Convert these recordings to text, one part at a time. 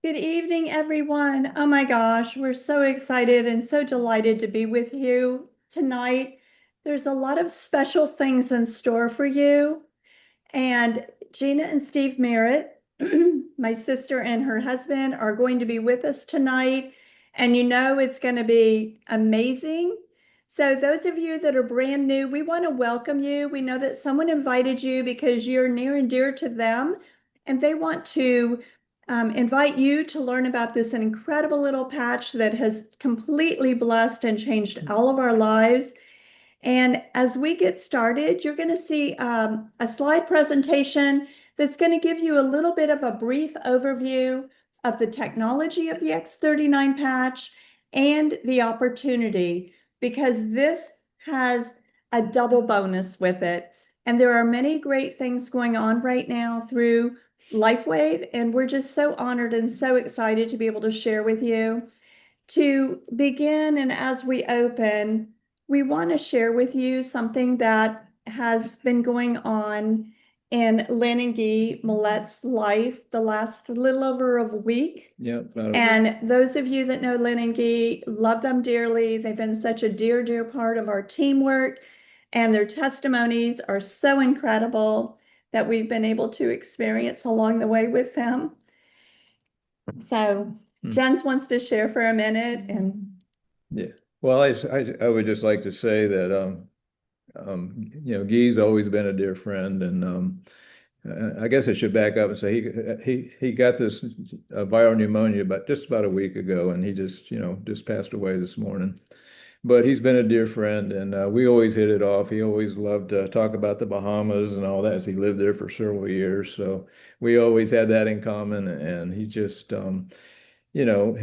Good evening, everyone. Oh my gosh, we're so excited and so delighted to be with you tonight. There's a lot of special things in store for you. And Gina and Steve Merritt, my sister and her husband, are going to be with us tonight. And you know it's going to be amazing. So, those of you that are brand new, we want to welcome you. We know that someone invited you because you're near and dear to them, and they want to invite you to learn about this incredible little patch that has completely blessed and changed all of our lives. And as we get started, you're going to see a slide presentation that's going to give you a little bit of a brief overview of the technology of the X39 patch and the opportunity, because this has a double bonus with it. And there are many great things going on right now through LifeWave, and we're just so honored and so excited to be able to share with you. To begin, and as we open, we want to share with you something that has been going on in Lynn and Guy Millet's life the last little over a week. Yep. And those of you that know Lynn and Guy love them dearly. They've been such a dear, dear part of our teamwork, and their testimonies are so incredible that we've been able to experience along the way with them. So Jens wants to share for a minute. And yeah, well, I would just like to say that Guy's always been a dear friend, and I guess I should back up and say he got this viral pneumonia just about a week ago, and he just passed away this morning. But he's been a dear friend, and we always hit it off. He always loved to talk about the Bahamas and all that, as he lived there for several years. So we always had that in common, and he just you know,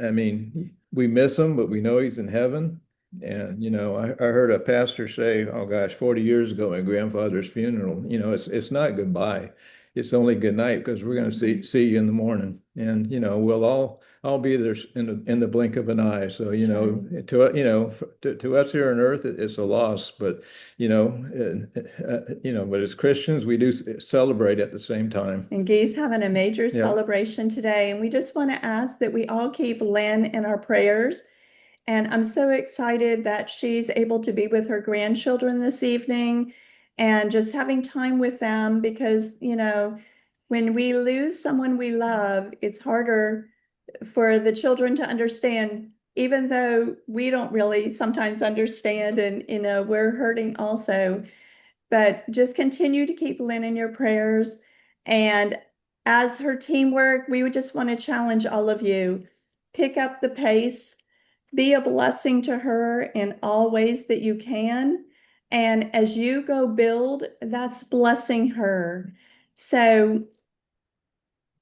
I mean, we miss him, but we know he's in heaven. And, I heard a pastor say, oh gosh, 40 years ago, my grandfather's funeral, it's not goodbye. It's only good night, because we're going to see you in the morning. And, we'll all be there in the blink of an eye. So, to us here on earth, it's a loss, but, but as Christians, we do celebrate at the same time. And Guy's having a major celebration today. And we just want to ask that we all keep Lynn in our prayers. And I'm so excited that she's able to be with her grandchildren this evening and just having time with them, because, when we lose someone we love, it's harder for the children to understand, even though we don't really sometimes understand, and, we're hurting also. But just continue to keep Lynn in your prayers. And as her teamwork, we would just want to challenge all of you, pick up the pace, be a blessing to her in all ways that you can. And as you go build, that's blessing her. So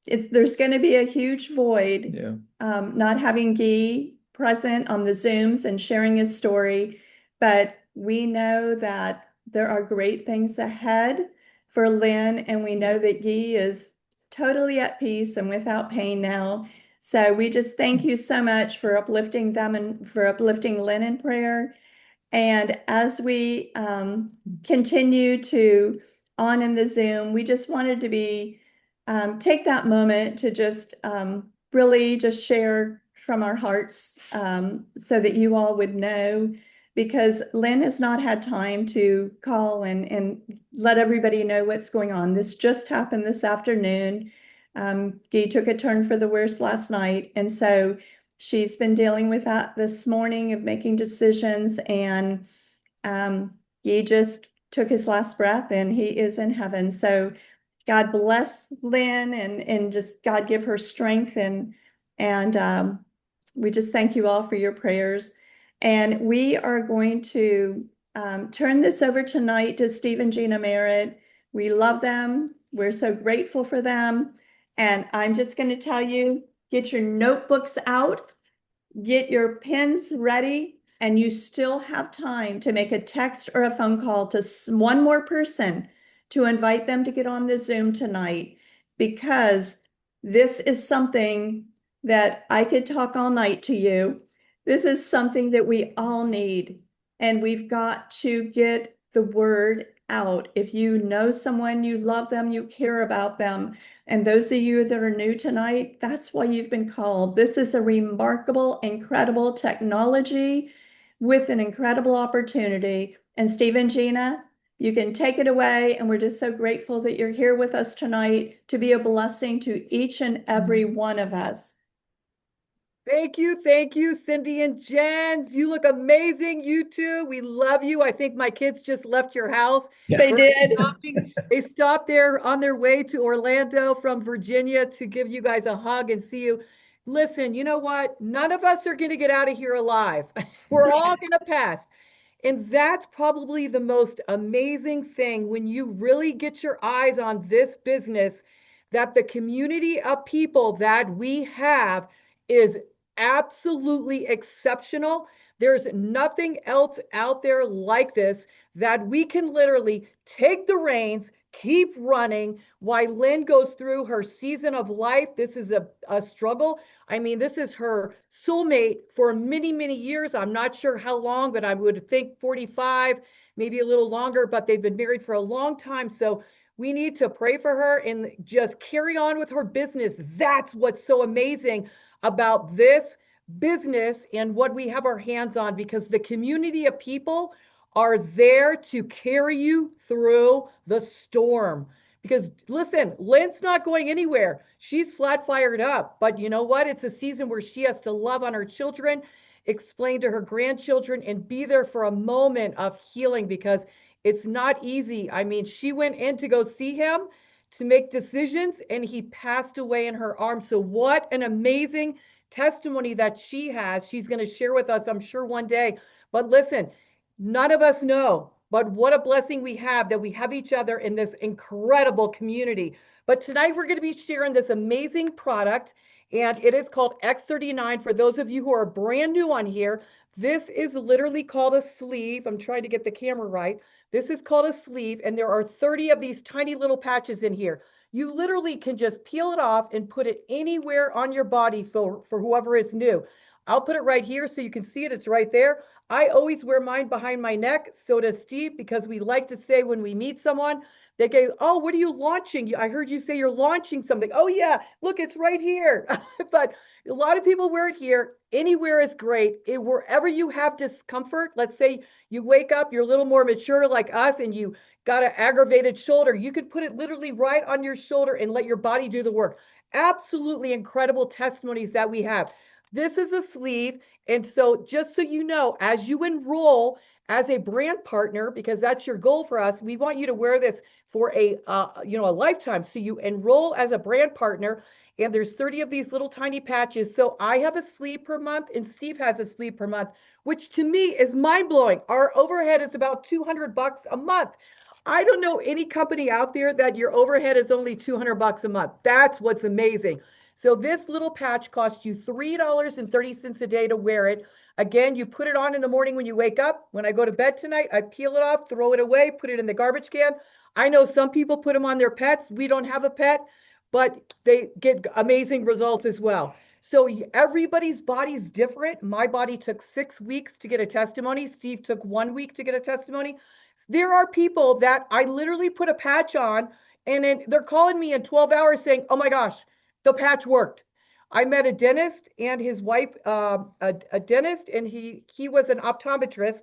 there's going to be a huge void, not having Guy present on the Zooms and sharing his story. But we know that there are great things ahead for Lynn, and we know that Guy is totally at peace and without pain now. So we just thank you so much for uplifting them and for uplifting Lynn in prayer. And as we continue to on in the Zoom, we just wanted to take that moment to just really just share from our hearts, so that you all would know, because Lynn has not had time to call and let everybody know what's going on. This just happened this afternoon. Guy took a turn for the worse last night. And so she's been dealing with that this morning of making decisions. And Guy just took his last breath and he is in heaven. So God bless Lynn, and just God give her strength. And we just thank you all for your prayers. And we are going to turn this over tonight to Steve and Gina Merritt. We love them. We're so grateful for them. And I'm just going to tell you, get your notebooks out, get your pens ready, and you still have time to make a text or a phone call to one more person to invite them to get on the Zoom tonight, because this is something that I could talk all night to you. This is something that we all need, and we've got to get the word out. If you know someone, you love them, you care about them. And those of you that are new tonight, that's why you've been called. This is a remarkable, incredible technology with an incredible opportunity. And Steve and Gina, you can take it away. And we're just so grateful that you're here with us tonight to be a blessing to each and every one of us. Thank you, Cindy and Jens. You look amazing, you two. We love you. I think my kids just left your house. They did. They stopped there on their way to Orlando from Virginia to give you guys a hug and see you. Listen, you know what? None of us are going to get out of here alive. We're all going to pass. And that's probably the most amazing thing when you really get your eyes on this business, that the community of people that we have is absolutely exceptional. There's nothing else out there like this, that we can literally take the reins, keep running while Lynn goes through her season of life. This is a struggle. I mean, this is her soulmate for many, many years. I'm not sure how long, but I would think 45, maybe a little longer, but they've been married for a long time. So we need to pray for her and just carry on with her business. That's what's so amazing about this business and what we have our hands on, because the community of people are there to carry you through the storm. Because listen, Lynn's not going anywhere. She's flat fired up. But you know what? It's a season where she has to love on her children, explain to her grandchildren, and be there for a moment of healing, because it's not easy. I mean, she went in to go see him to make decisions, and he passed away in her arms. So what an amazing testimony that she has. She's going to share with us, I'm sure, one day. But listen, none of us know, but what a blessing we have that we have each other in this incredible community. But tonight we're going to be sharing this amazing product, and it is called X39. For those of you who are brand new on here, this is literally called a sleeve. I'm trying to get the camera right. This is called a sleeve, and there are 30 of these tiny little patches in here. You literally can just peel it off and put it anywhere on your body for whoever is new. I'll put it right here so you can see it. It's right there. I always wear mine behind my neck. So does Steve, because we like to say when we meet someone, they go, oh, what are you launching? I heard you say you're launching something. Oh, yeah, look, it's right here. But a lot of people wear it here. Anywhere is great. Wherever you have discomfort, let's say you wake up, you're a little more mature like us, and you got an aggravated shoulder, you could put it literally right on your shoulder and let your body do the work. Absolutely incredible testimonies that we have. This is a sleeve. And so just so you know, as you enroll as a brand partner, because that's your goal for us, we want you to wear this for a lifetime. So you enroll as a brand partner, and there's 30 of these little tiny patches. So I have a sleeve per month and Steve has a sleeve per month, which to me is mind blowing. Our overhead is about $200 a month. I don't know any company out there that your overhead is only $200 a month. That's what's amazing. So this little patch costs you $3.30 a day to wear it. Again, you put it on in the morning when you wake up. When I go to bed tonight, I peel it off, throw it away, put it in the garbage can. I know some people put them on their pets. We don't have a pet, but they get amazing results as well. So everybody's body's different. My body took 6 weeks to get a testimony. Steve took 1 week to get a testimony. There are people that I literally put a patch on, and then they're calling me in 12 hours saying, oh my gosh, the patch worked. I met a dentist and his wife, a dentist, and he was an optometrist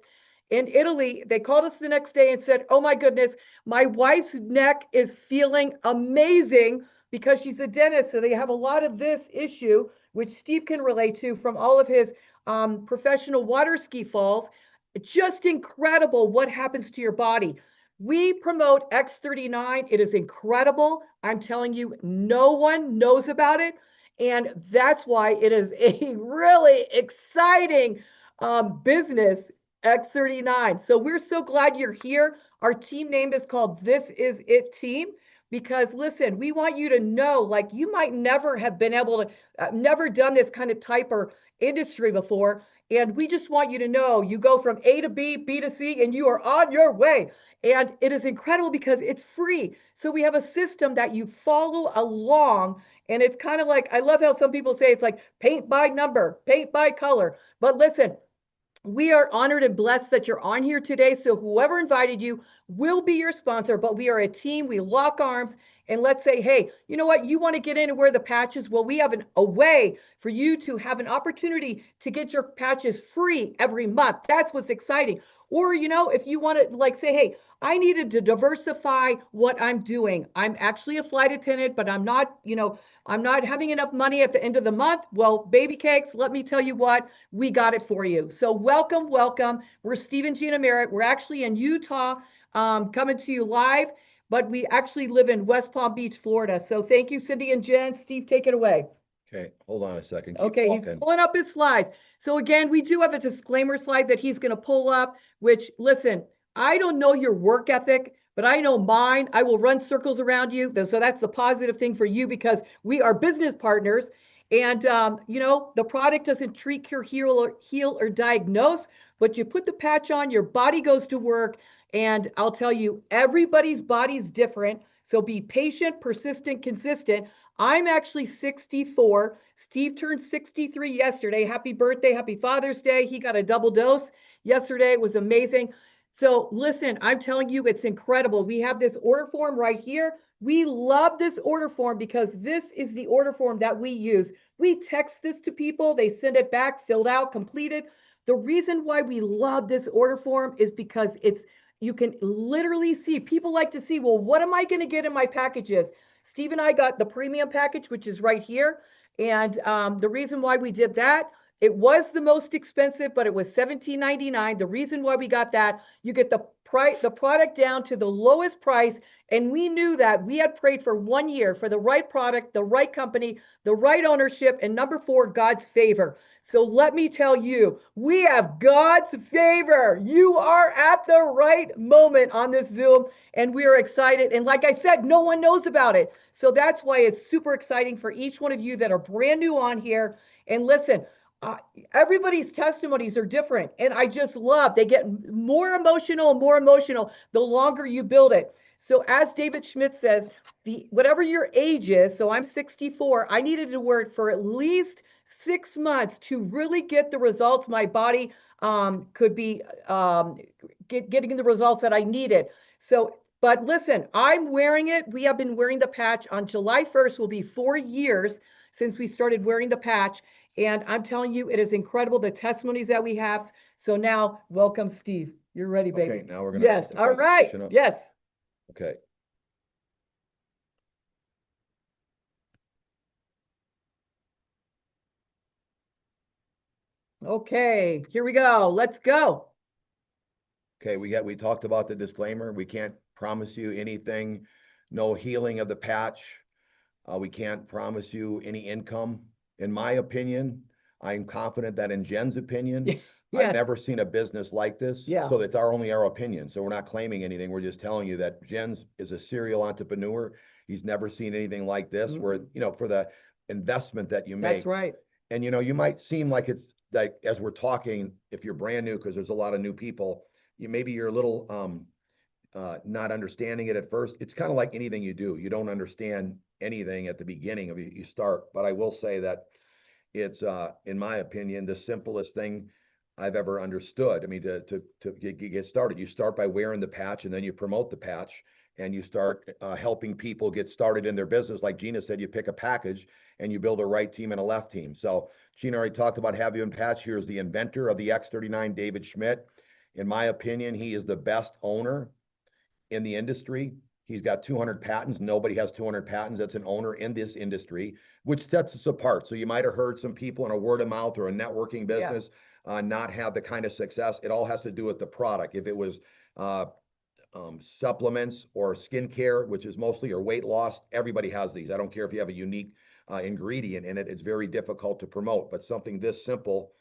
in Italy. They called us the next day and said, oh my goodness, my wife's neck is feeling amazing because she's a dentist. So they have a lot of this issue, which Steve can relate to from all of his professional water ski falls. Just incredible what happens to your body. We promote X39. It is incredible. I'm telling you, no one knows about it. And that's why it is a really exciting business, X39. So we're so glad you're here. Our team name is called This Is It Team, because listen, we want you to know, like, you might never have been able to, never done this kind of type or industry before. And we just want you to know you go from A to B, B to C, and you are on your way. And it is incredible because it's free. So we have a system that you follow along. And it's kind of like, I love how some people say it's like paint by number, paint by color. But listen, We are honored and blessed that you're on here today. So whoever invited you will be your sponsor, but we are a team. We lock arms and let's say, hey, you know what? You want to get in and wear the patches? Well, we have a way for you to have an opportunity to get your patches free every month. That's what's exciting. Or, if you want to like say, hey, I needed to diversify what I'm doing. I'm actually a flight attendant, but I'm not having enough money at the end of the month. Well, baby cakes, let me tell you what, we got it for you. So welcome, welcome. We're Steve and Gina Merritt. We're actually in Utah, coming to you live, but we actually live in West Palm Beach, Florida. So thank you, Cindy and Jen. Steve, take it away. Okay, hold on a second. Okay, he's pulling up his slides. So again, we do have a disclaimer slide that he's going to pull up, which, listen, I don't know your work ethic, but I know mine. I will run circles around you. So that's the positive thing for you because we are business partners. And, the product doesn't treat, cure, heal, or diagnose, but you put the patch on, your body goes to work. And I'll tell you, everybody's body's different. So be patient, persistent, consistent. I'm actually 64. Steve turned 63 yesterday. Happy birthday. Happy Father's Day. He got a double dose yesterday. It was amazing. So listen, I'm telling you, it's incredible. We have this order form right here. We love this order form because this is the order form that we use. We text this to people. They send it back, filled out, completed. The reason why we love this order form is because you can literally see, people like to see, well, what am I going to get in my packages? Steve and I got the premium package, which is right here. And the reason why we did that, it was the most expensive, but it was $17.99. The reason why we got that, you get the product down to the lowest price. And we knew that we had prayed for 1 year for the right product, the right company, the right ownership, and number 4, God's favor. So let me tell you, we have God's favor. You are at the right moment on this Zoom, and we are excited. And like I said, no one knows about it. So that's why it's super exciting for each one of you that are brand new on here. And listen, everybody's testimonies are different. And I just love, they get more emotional and more emotional the longer you build it. So as David Schmidt says, whatever your age is, so I'm 64, I needed to work for at least 6 months to really get the results my body could be getting the results that I needed. So, but listen, I'm wearing it. We have been wearing the patch. On July 1st will be 4 years since we started wearing the patch. And I'm telling you, it is incredible, the testimonies that we have. So now, welcome, Steve. You're ready, baby. Okay, now we're going to. Yes, all right. Yes. Okay. Okay, here we go. Let's go. Okay, we talked about the disclaimer. We can't promise you anything, no healing of the patch. We can't promise you any income. In my opinion, I'm confident that in Jen's opinion, Yeah. I've never seen a business like this. Yeah. So it's only our opinion. So we're not claiming anything. We're just telling you that Jen's is a serial entrepreneur. He's never seen anything like this where, for the investment that you make. That's right. And, you might seem like it's like, as we're talking, if you're brand new, because there's a lot of new people, maybe you're a little not understanding it at first. It's kind of like anything you do. You don't understand anything at the beginning of you start. But I will say that it's, in my opinion, the simplest thing I've ever understood. I mean, to get started, you start by wearing the patch, and then you promote the patch, and you start helping people get started in their business. Like Gina said, you pick a package and you build a right team and a left team. So Gina already talked about Have You in Patch. Here's the inventor of the X39, David Schmidt. In my opinion, he is the best owner in the industry. He's got 200 patents. Nobody has 200 patents that's an owner in this industry, which sets us apart. So you might have heard some people in a word of mouth or a networking business not have the kind of success. It all has to do with the product. If it was supplements or skincare, which is mostly your weight loss, everybody has these. I don't care if you have a unique ingredient in it. It's very difficult to promote, but something this simple,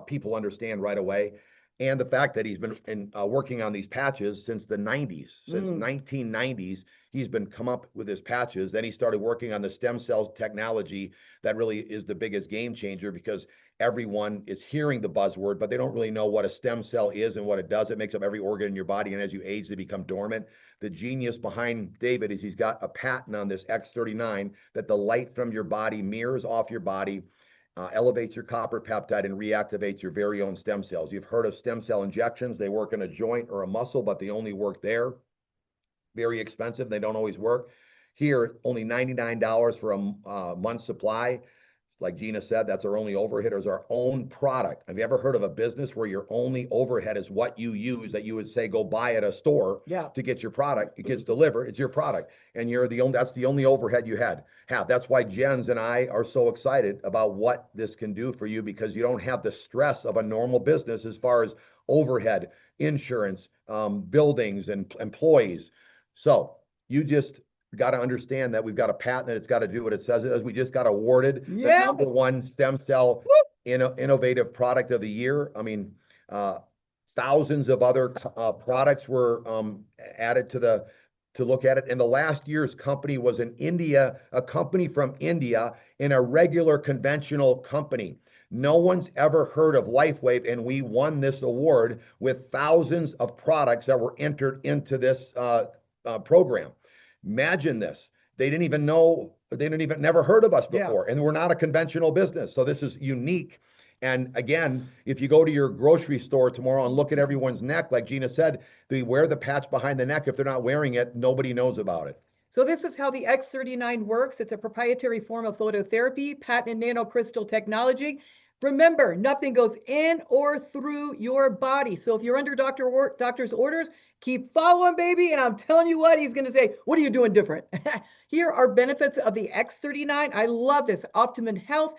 people understand right away. And the fact that he's been working on these patches since the 90s, since 1990s, he's been come up with his patches. Then he started working on the stem cell technology that really is the biggest game changer, because everyone is hearing the buzzword, but they don't really know what a stem cell is and what it does. It makes up every organ in your body, and as you age, they become dormant. The genius behind David is he's got a patent on this X39 that the light from your body mirrors off your body. elevates your copper peptide and reactivates your very own stem cells. You've heard of stem cell injections. They work in a joint or a muscle, but they only work there. Very expensive. They don't always work. Here, only $99 for a month's supply. Like Gina said, that's our only overhead, is our own product. Have you ever heard of a business where your only overhead is what you use, that you would say go buy at a store to get your product? It gets delivered. It's your product, and that's the only overhead you have. That's why Jens and I are so excited about what this can do for you, because you don't have the stress of a normal business as far as overhead, insurance, buildings, and employees. So you just got to understand that we've got a patent, and it's got to do what it says it does. We just got awarded the #1 stem cell innovative product of the year. I mean, thousands of other products were added to look at it. And the last year's company was a company from India, in a regular conventional company. No one's ever heard of LifeWave, and we won this award with thousands of products that were entered into this program. Imagine this. They never heard of us before, and we're not a conventional business. So this is unique. And again, if you go to your grocery store tomorrow and look at everyone's neck, like Gina said, they wear the patch behind the neck. If they're not wearing it, nobody knows about it. So this is how the X39 works. It's a proprietary form of phototherapy, patented nanocrystal technology. Remember, nothing goes in or through your body. So if you're under doctor's orders, keep following, baby. And I'm telling you what, he's going to say, what are you doing different? Here are benefits of the X39. I love this. Optimum health,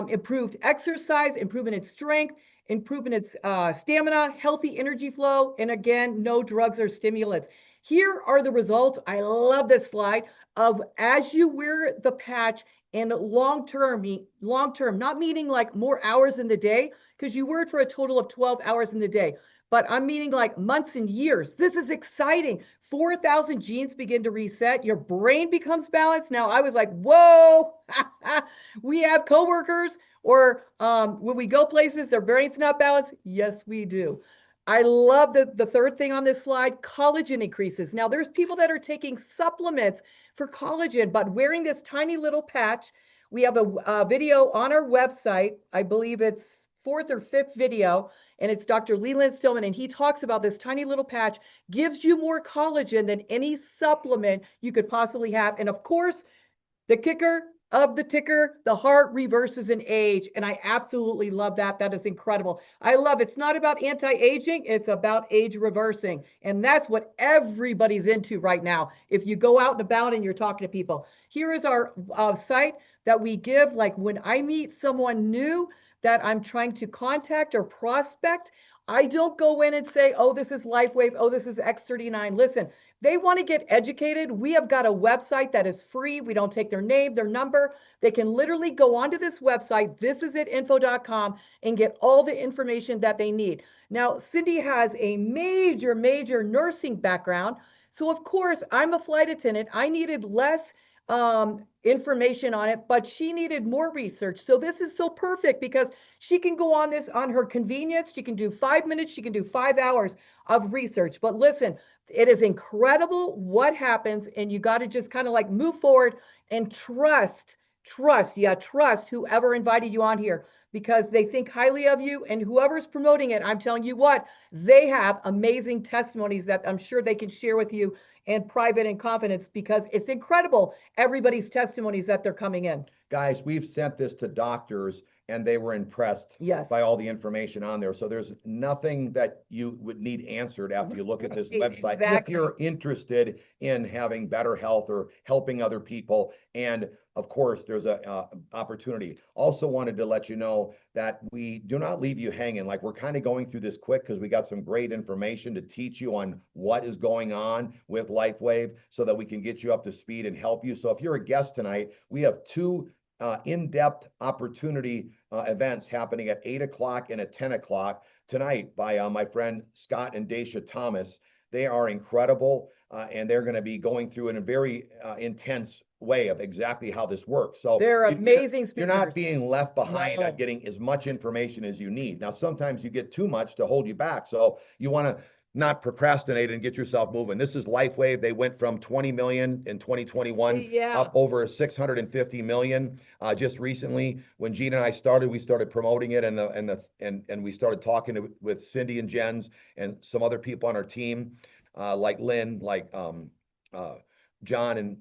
improved exercise, improvement in strength, improvement in stamina, healthy energy flow, and again, no drugs or stimulants. Here are the results. I love this slide of as you wear the patch, and long-term, not meaning like more hours in the day, because you wear it for a total of 12 hours in the day, but I'm meaning like months and years. This is exciting. 4,000 genes begin to reset. Your brain becomes balanced. Now, I was like, whoa, we have coworkers, or when we go places, their brain's not balanced. Yes, we do. I love the third thing on this slide, collagen increases. Now, there's people that are taking supplements for collagen, but wearing this tiny little patch, we have a video on our website. I believe it's 4th or 5th video, and it's Dr. Leland Stillman, and he talks about this tiny little patch gives you more collagen than any supplement you could possibly have. And of course, the kicker of the ticker, the heart reverses in age. And I absolutely love that. That is incredible. I love it's not about anti-aging, it's about age reversing. And that's what everybody's into right now. If you go out and about and you're talking to people, here is our site that we give. Like when I meet someone new that I'm trying to contact or prospect, I don't go in and say, oh, this is LifeWave, oh, this is X39. Listen, they want to get educated. We have got a website that is free. We don't take their name, their number. They can literally go onto this website, thisisitinfo.com, and get all the information that they need. Now, Cindy has a major nursing background. So of course, I'm a flight attendant. I needed less information on it, but she needed more research. So this is so perfect because she can go on this on her convenience. She can do 5 minutes. She can do 5 hours of research. But listen, it is incredible what happens, and you got to just kind of like move forward and trust whoever invited you on here, because they think highly of you, and whoever's promoting it, I'm telling you what, they have amazing testimonies that I'm sure they can share with you in private and confidence, because it's incredible, everybody's testimonies that they're coming in. Guys, we've sent this to doctors and they were impressed by all the information on there. So there's nothing that you would need answered after you look at this website. If you're interested in having better health or helping other people. And of course, there's a opportunity. Also wanted to let you know that we do not leave you hanging. Like, we're kind of going through this quick because we got some great information to teach you on what is going on with LifeWave so that we can get you up to speed and help you. So if you're a guest tonight, we have 2 in-depth opportunity events happening at 8 o'clock and at 10 o'clock tonight by my friend Scott and Daisha Thomas. They are incredible, and they're going to be going through in a very intense way of exactly how this works. So they're amazing speakers. You're not being left behind on getting as much information as you need. Now, sometimes you get too much to hold you back. So you want to not procrastinate and get yourself moving. This is LifeWave. They went from 20 million in 2021 Yeah. up over 650 million just recently. When Gina and I started, we started promoting it, and we started talking with Cindy and Jens and some other people on our team, like Lynn, like John and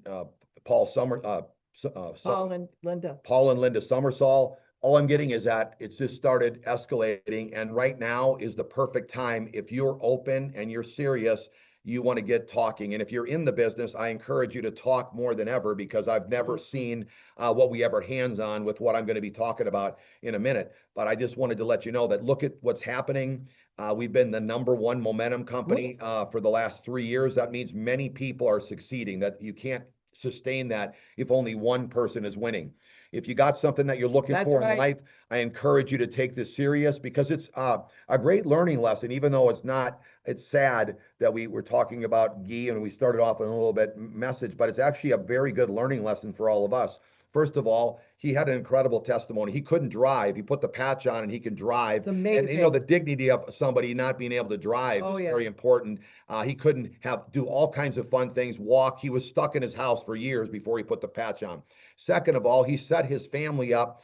Paul Paul and Linda. Paul and Linda Summersall. All I'm getting is that it's just started escalating, and right now is the perfect time. If you're open and you're serious, you want to get talking. And if you're in the business, I encourage you to talk more than ever, because I've never seen what we have our hands on with what I'm going to be talking about in a minute. But I just wanted to let you know that look at what's happening. We've been the #1 momentum company for the last 3 years. That means many people are succeeding, that you can't sustain that if only one person is winning. If you got something that you're looking for in life, I encourage you to take this serious, because it's a great learning lesson, even though it's sad that we were talking about Guy and we started off in a little bit message, but it's actually a very good learning lesson for all of us. First of all, he had an incredible testimony. He couldn't drive. He put the patch on and he can drive. It's amazing. And the dignity of somebody not being able to drive is very important. He couldn't do all kinds of fun things, walk. He was stuck in his house for years before he put the patch on. Second of all, he set his family up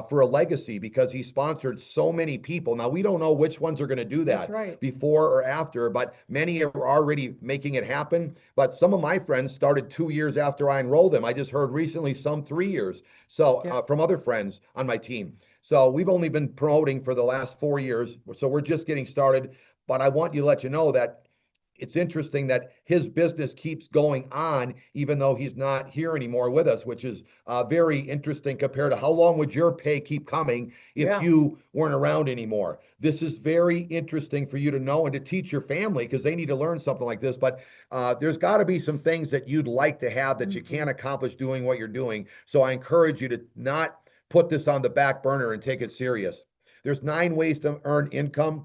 for a legacy, because he sponsored so many people. Now, we don't know which ones are going to do that before or after, but many are already making it happen. But some of my friends started 2 years after I enrolled them. I just heard recently some 3 years. So from other friends on my team. So we've only been promoting for the last 4 years. So we're just getting started. But I want you to let you know that it's interesting that his business keeps going on, even though he's not here anymore with us, which is very interesting compared to how long would your pay keep coming if you weren't around anymore. This is very interesting for you to know and to teach your family, because they need to learn something like this. But there's got to be some things that you'd like to have that you can't accomplish doing what you're doing. So I encourage you to not put this on the back burner and take it serious. There's 9 ways to earn income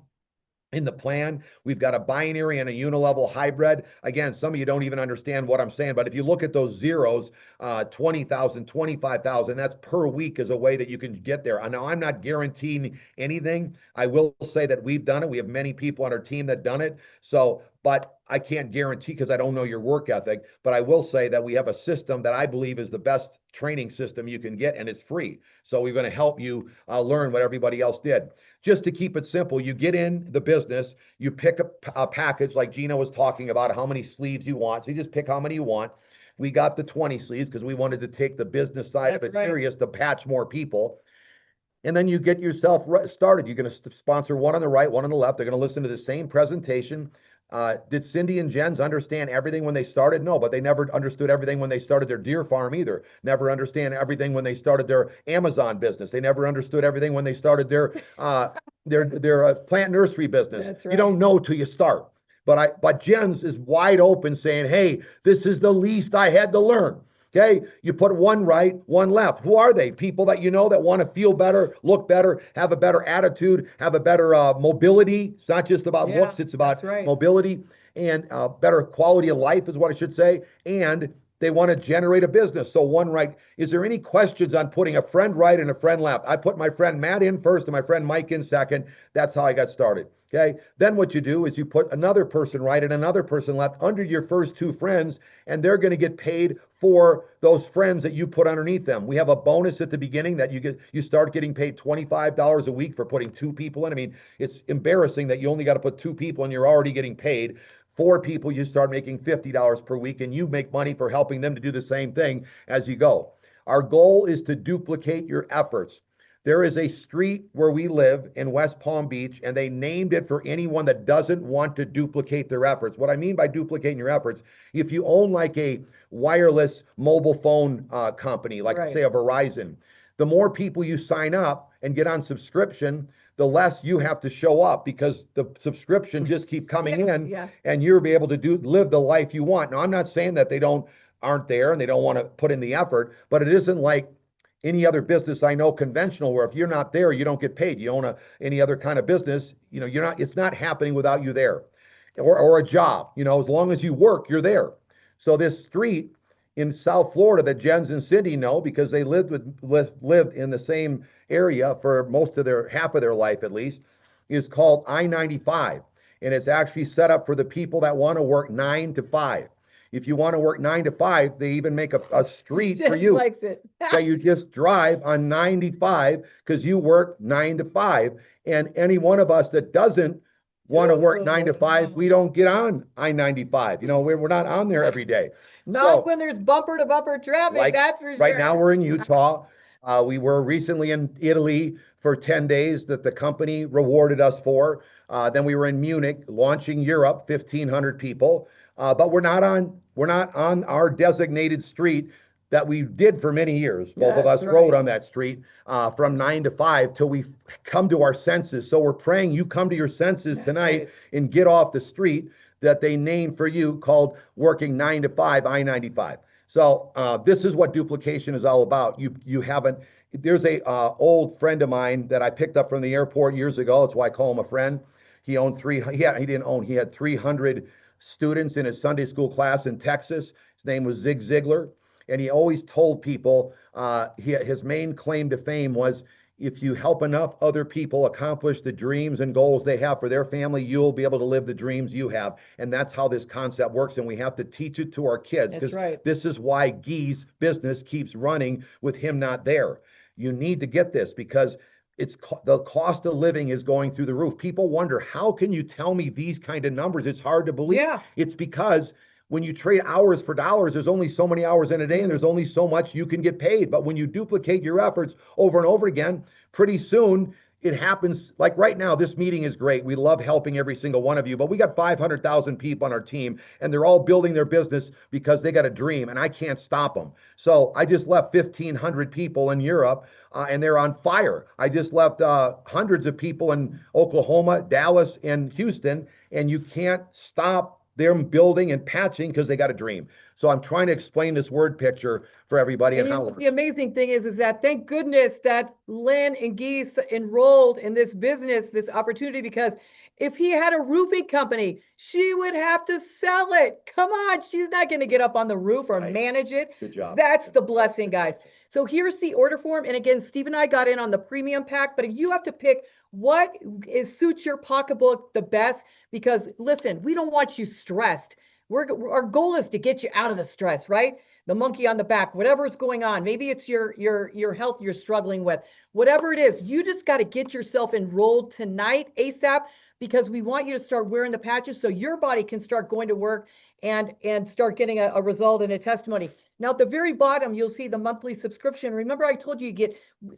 in the plan. We've got a binary and a unilevel hybrid. Again, some of you don't even understand what I'm saying, but if you look at those zeros, 20,000, 25,000, that's per week is a way that you can get there. Now, I'm not guaranteeing anything. I will say that we've done it. We have many people on our team that done it. So, but I can't guarantee, because I don't know your work ethic, but I will say that we have a system that I believe is the best training system you can get, and it's free. So we're going to help you learn what everybody else did. Just to keep it simple, you get in the business, you pick a package like Gina was talking about, how many sleeves you want. So you just pick how many you want. We got the 20 sleeves because we wanted to take the business side of it serious to patch more people. And then you get yourself started. You're going to sponsor one on the right, one on the left. They're going to listen to the same presentation. Did Cindy and Jens understand everything when they started? No, but they never understood everything when they started their deer farm either. Never understand everything when they started their Amazon business. They never understood everything when they started their plant nursery business. That's right. You don't know till you start. But Jens is wide open saying, hey, this is the least I had to learn. Okay, you put one right, one left. Who are they? People that you know that want to feel better, look better, have a better attitude, have a better mobility. It's not just about looks, it's about mobility and better quality of life is what I should say. And they want to generate a business. So one right. Is there any questions on putting a friend right and a friend left? I put my friend Matt in first and my friend Mike in second. That's how I got started. Okay. Then what you do is you put another person right and another person left under your first 2 friends, and they're going to get paid for those friends that you put underneath them. We have a bonus at the beginning that you start getting paid $25 a week for putting 2 people in. I mean, it's embarrassing that you only got to put 2 people and you're already getting paid. 4 people, you start making $50 per week, and you make money for helping them to do the same thing as you go. Our goal is to duplicate your efforts. There is a street where we live in West Palm Beach, and they named it for anyone that doesn't want to duplicate their efforts. What I mean by duplicating your efforts, if you own like a wireless mobile phone company, like say a Verizon, the more people you sign up and get on subscription, the less you have to show up, because the subscription just keep coming in, and you'll be able to live the life you want. Now, I'm not saying that they aren't there and they don't want to put in the effort, but it isn't like any other business I know conventional, where if you're not there, you don't get paid. You own any other kind of business, it's not happening without you there, or a job. As long as you work, you're there. So this street in South Florida that Jens and Cindy know, because they lived in the same area for half of their life at least, is called I-95. and it's actually set up for the people that want to work 9 to 5. If you want to work 9 to 5, they even make a street for Jen you likes it. that you just drive on 95 because you work 9 to 5. And any one of us that doesn't want to work 9 to 5, we don't get on I-95. You know, we're not on there every day. Not when there's bumper to bumper traffic, Like that's for sure. right now we're in Utah. We were recently in Italy for 10 days that the company rewarded us for. Then we were in Munich launching Europe, 1,500 people. But we're not on our designated street that we did for many years. Both of us rode on that street from 9 to 5 till we come to our senses. So we're praying you come to your senses tonight and get off the street that they named for you called working 9 to 5 I-95. So this is what duplication is all about. There's a old friend of mine that I picked up from the airport years ago. That's why I call him a friend. He had 300 students in his Sunday school class in Texas. His name was Zig Ziglar. And he always told people, his main claim to fame was, if you help enough other people accomplish the dreams and goals they have for their family, you'll be able to live the dreams you have. And that's how this concept works. And we have to teach it to our kids. That's right. This is why Guy's business keeps running with him not there. You need to get this because the cost of living is going through the roof. People wonder, how can you tell me these kind of numbers? It's hard to believe. Yeah. It's because when you trade hours for dollars, there's only so many hours in a day and there's only so much you can get paid. But when you duplicate your efforts over and over again, pretty soon it happens. Like right now, this meeting is great. We love helping every single one of you, but we got 500,000 people on our team and they're all building their business because they got a dream and I can't stop them. So I just left 1,500 people in Europe and they're on fire. I just left hundreds of people in Oklahoma, Dallas, and Houston, and you can't stop them building and patching because they got a dream. So I'm trying to explain this word picture for everybody and how it works. The amazing thing is that thank goodness that Lynn and Guy enrolled in this business, this opportunity, because if he had a roofing company, she would have to sell it. Come on, she's not going to get up on the roof or manage it. Good job. That's the blessing, guys. So here's the order form. And again, Steve and I got in on the premium pack, but you have to pick what suits your pocketbook the best, because listen, we don't want you stressed. Our goal is to get you out of the stress, right? The monkey on the back, whatever is going on. Maybe it's your health you're struggling with. Whatever it is, you just got to get yourself enrolled tonight ASAP, because we want you to start wearing the patches so your body can start going to work and start getting a result and a testimony. Now, at the very bottom, you'll see the monthly subscription. Remember, I told you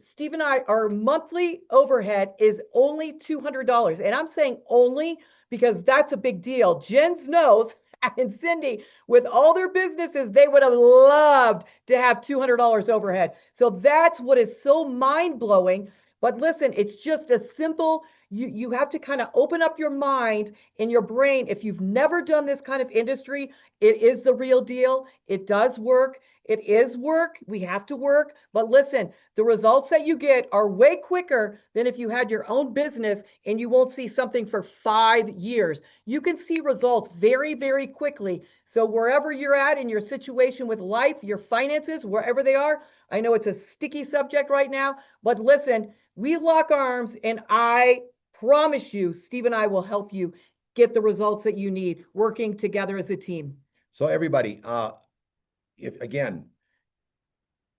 Steve and I, our monthly overhead is only $200. And I'm saying only because that's a big deal. Jen's knows, and Cindy, with all their businesses, they would have loved to have $200 overhead. So that's what is so mind-blowing. But listen, it's just a simple, you have to kind of open up your mind and your brain. If you've never done this kind of industry, it is the real deal. It does work. It is work. We have to work. But listen, the results that you get are way quicker than if you had your own business and you won't see something for 5 years. You can see results very, very quickly. So wherever you're at in your situation with life, your finances, wherever they are, I know it's a sticky subject right now, but listen, we lock arms and I promise you, Steve and I will help you get the results that you need working together as a team. So everybody,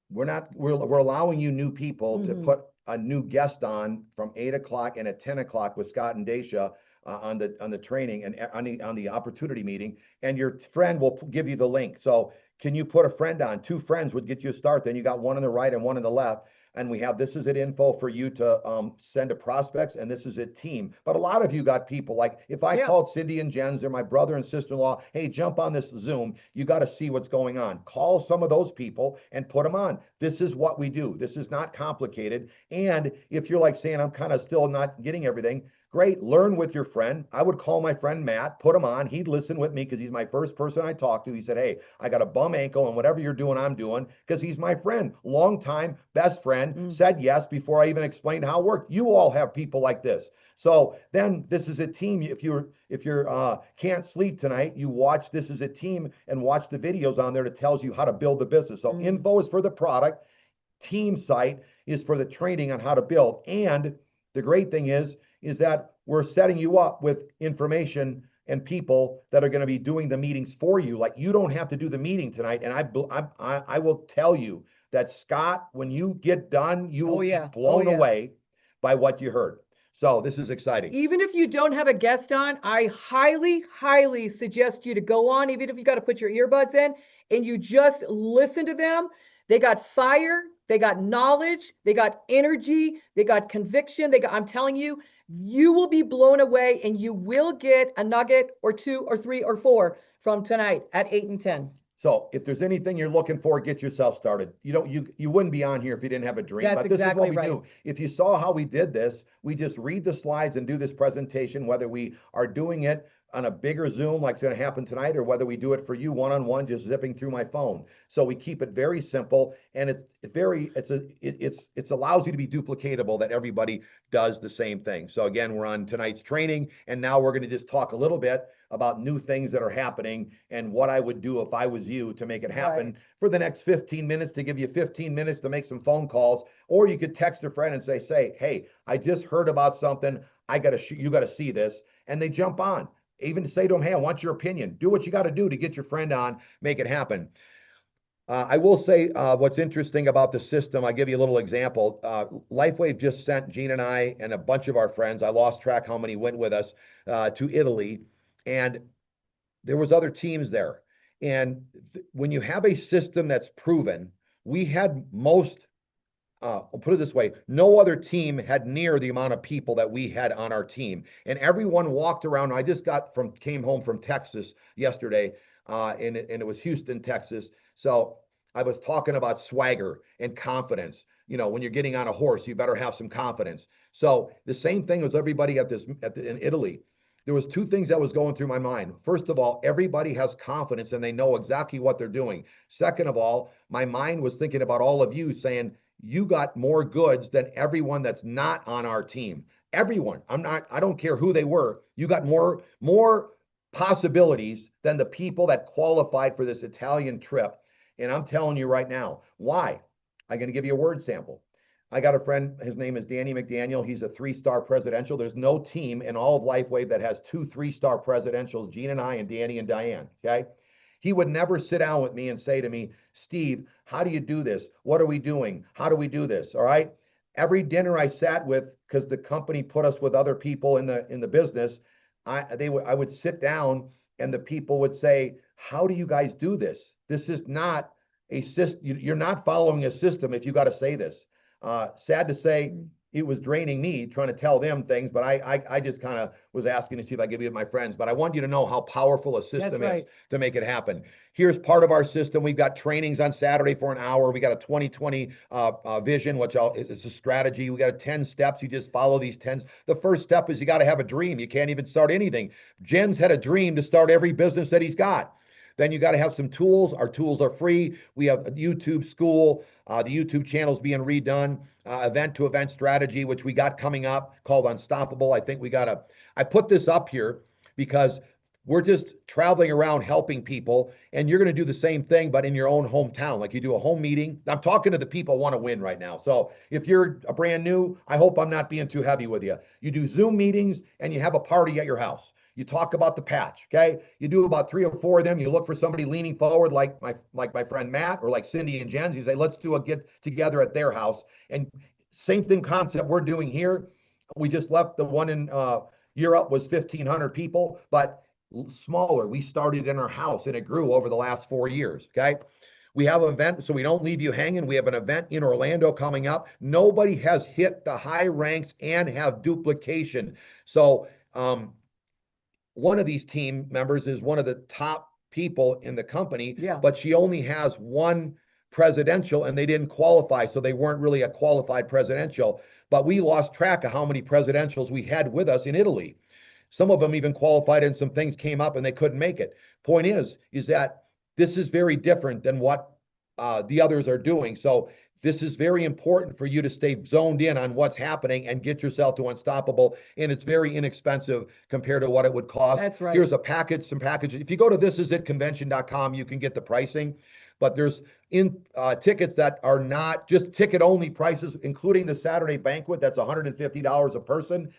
we're allowing you new people to put a new guest on from 8 o'clock and at 10 o'clock with Scott and Dacia on the training and on the opportunity meeting, and your friend will give you the link. So can you put a friend on? 2 friends would get you a start. Then you got one on the right and one on the left. And we have, this is it info for you to send to prospects, and this is it team. But a lot of you got people, like if I called Cindy and Jens, they're my brother and sister-in-law, hey, jump on this Zoom, you got to see what's going on. Call some of those people and put them on. This is what we do. This is not complicated. And if you're like saying, I'm kind of still not getting everything, great, learn with your friend. I would call my friend Matt, put him on. He'd listen with me because he's my first person I talked to. He said, hey, I got a bum ankle and whatever you're doing, I'm doing, because he's my friend, long time best friend, said yes before I even explained how it worked. You all have people like this. So then this is a team. If you're can't sleep tonight, you watch This Is a Team and watch the videos on there that tells you how to build the business. So info is for the product, team site is for the training on how to build. And the great thing is that we're setting you up with information and people that are going to be doing the meetings for you. Like, you don't have to do the meeting tonight. And I will tell you that, Scott, when you get done, you will be blown away by what you heard. So this is exciting. Even if you don't have a guest on, I highly, highly suggest you to go on, even if you got to put your earbuds in and you just listen to them. They got fire, they got knowledge, they got energy, they got conviction. I'm telling you, you will be blown away, and you will get a nugget or 2 or 3 or 4 from tonight at 8 and 10. So if there's anything you're looking for, get yourself started. You wouldn't be on here if you didn't have a dream. That's but this exactly is what we right. do. If you saw how we did this, we just read the slides and do this presentation, whether we are doing it on a bigger Zoom like it's going to happen tonight, or whether we do it for you one-on-one, just zipping through my phone. So we keep it very simple, and it allows you to be duplicatable, that everybody does the same thing. So again, we're on tonight's training, and now we're going to just talk a little bit about new things that are happening and what I would do if I was you to make it happen for the next 15 minutes, to give you 15 minutes to make some phone calls. Or you could text a friend and say, hey, I just heard about something. You got to see this. And they jump on. Even say to them, hey, I want your opinion. Do what you got to do to get your friend on, make it happen. I will say what's interesting about the system. I'll give you a little example. LifeWave just sent Gina and I and a bunch of our friends, I lost track how many went with us, to Italy. And there was other teams there. And when you have a system that's proven, we had I'll put it this way, no other team had near the amount of people that we had on our team. And everyone walked around. I just came home from Texas yesterday, and it was Houston, Texas. So I was talking about swagger and confidence. When you're getting on a horse, you better have some confidence. So the same thing was everybody in Italy. There was 2 things that was going through my mind. First of all, everybody has confidence and they know exactly what they're doing. Second of all, my mind was thinking about all of you, saying, you got more goods than everyone that's not on our team. Everyone. I don't care who they were. You got more possibilities than the people that qualified for this Italian trip. And I'm telling you right now, why? I'm going to give you a word sample. I got a friend, his name is Danny McDaniel. He's a 3-star presidential. There's no team in all of LifeWave that has 2 3-star presidentials, Gene and I, and Danny and Diane, okay? He would never sit down with me and say to me, Steve, how do you do this? What are we doing? How do we do this? All right. Every dinner I sat with, because the company put us with other people in the business, I would sit down and the people would say, how do you guys do this? This is not a system. You're not following a system if you got to say this. Sad to say, it was draining me trying to tell them things, but I just kind of was asking to see if I could be with my friends. But I want you to know how powerful a system is to make it happen. Here's part of our system. We've got trainings on Saturday for an hour. We got a 2020 vision, which is a strategy. We got 10 steps. You just follow these 10. The first step is you got to have a dream. You can't even start anything. Jen's had a dream to start every business that he's got. Then you got to have some tools. Our tools are free. We have a YouTube school. The YouTube channel's being redone. Event-to-event strategy, which we got coming up, called Unstoppable. I think I put this up here because we're just traveling around helping people, and you're going to do the same thing, but in your own hometown. Like, you do a home meeting. I'm talking to the people who want to win right now. So if you're a brand new, I hope I'm not being too heavy with you. You do Zoom meetings and you have a party at your house. You talk about the patch, okay? You do about 3 or 4 of them. You look for somebody leaning forward like my friend Matt, or like Cindy and Jen's. You say, let's do a get together at their house. And same thing concept we're doing here. We just left. The one in Europe was 1,500 people, but smaller. We started in our house and it grew over the last 4 years, okay? We have an event, so we don't leave you hanging. We have an event in Orlando coming up. Nobody has hit the high ranks and have duplication. So, one of these team members is one of the top people in the company, but she only has 1 presidential and they didn't qualify. So they weren't really a qualified presidential, but we lost track of how many presidentials we had with us in Italy. Some of them even qualified and some things came up and they couldn't make it. Point is that this is very different than what the others are doing. So this is very important for you to stay zoned in on what's happening and get yourself to Unstoppable. And it's very inexpensive compared to what it would cost. That's right. Here's some packages. If you go to thisisitconvention.com, you can get the pricing. But there's tickets that are not just ticket only prices, including the Saturday banquet. That's $150 a person.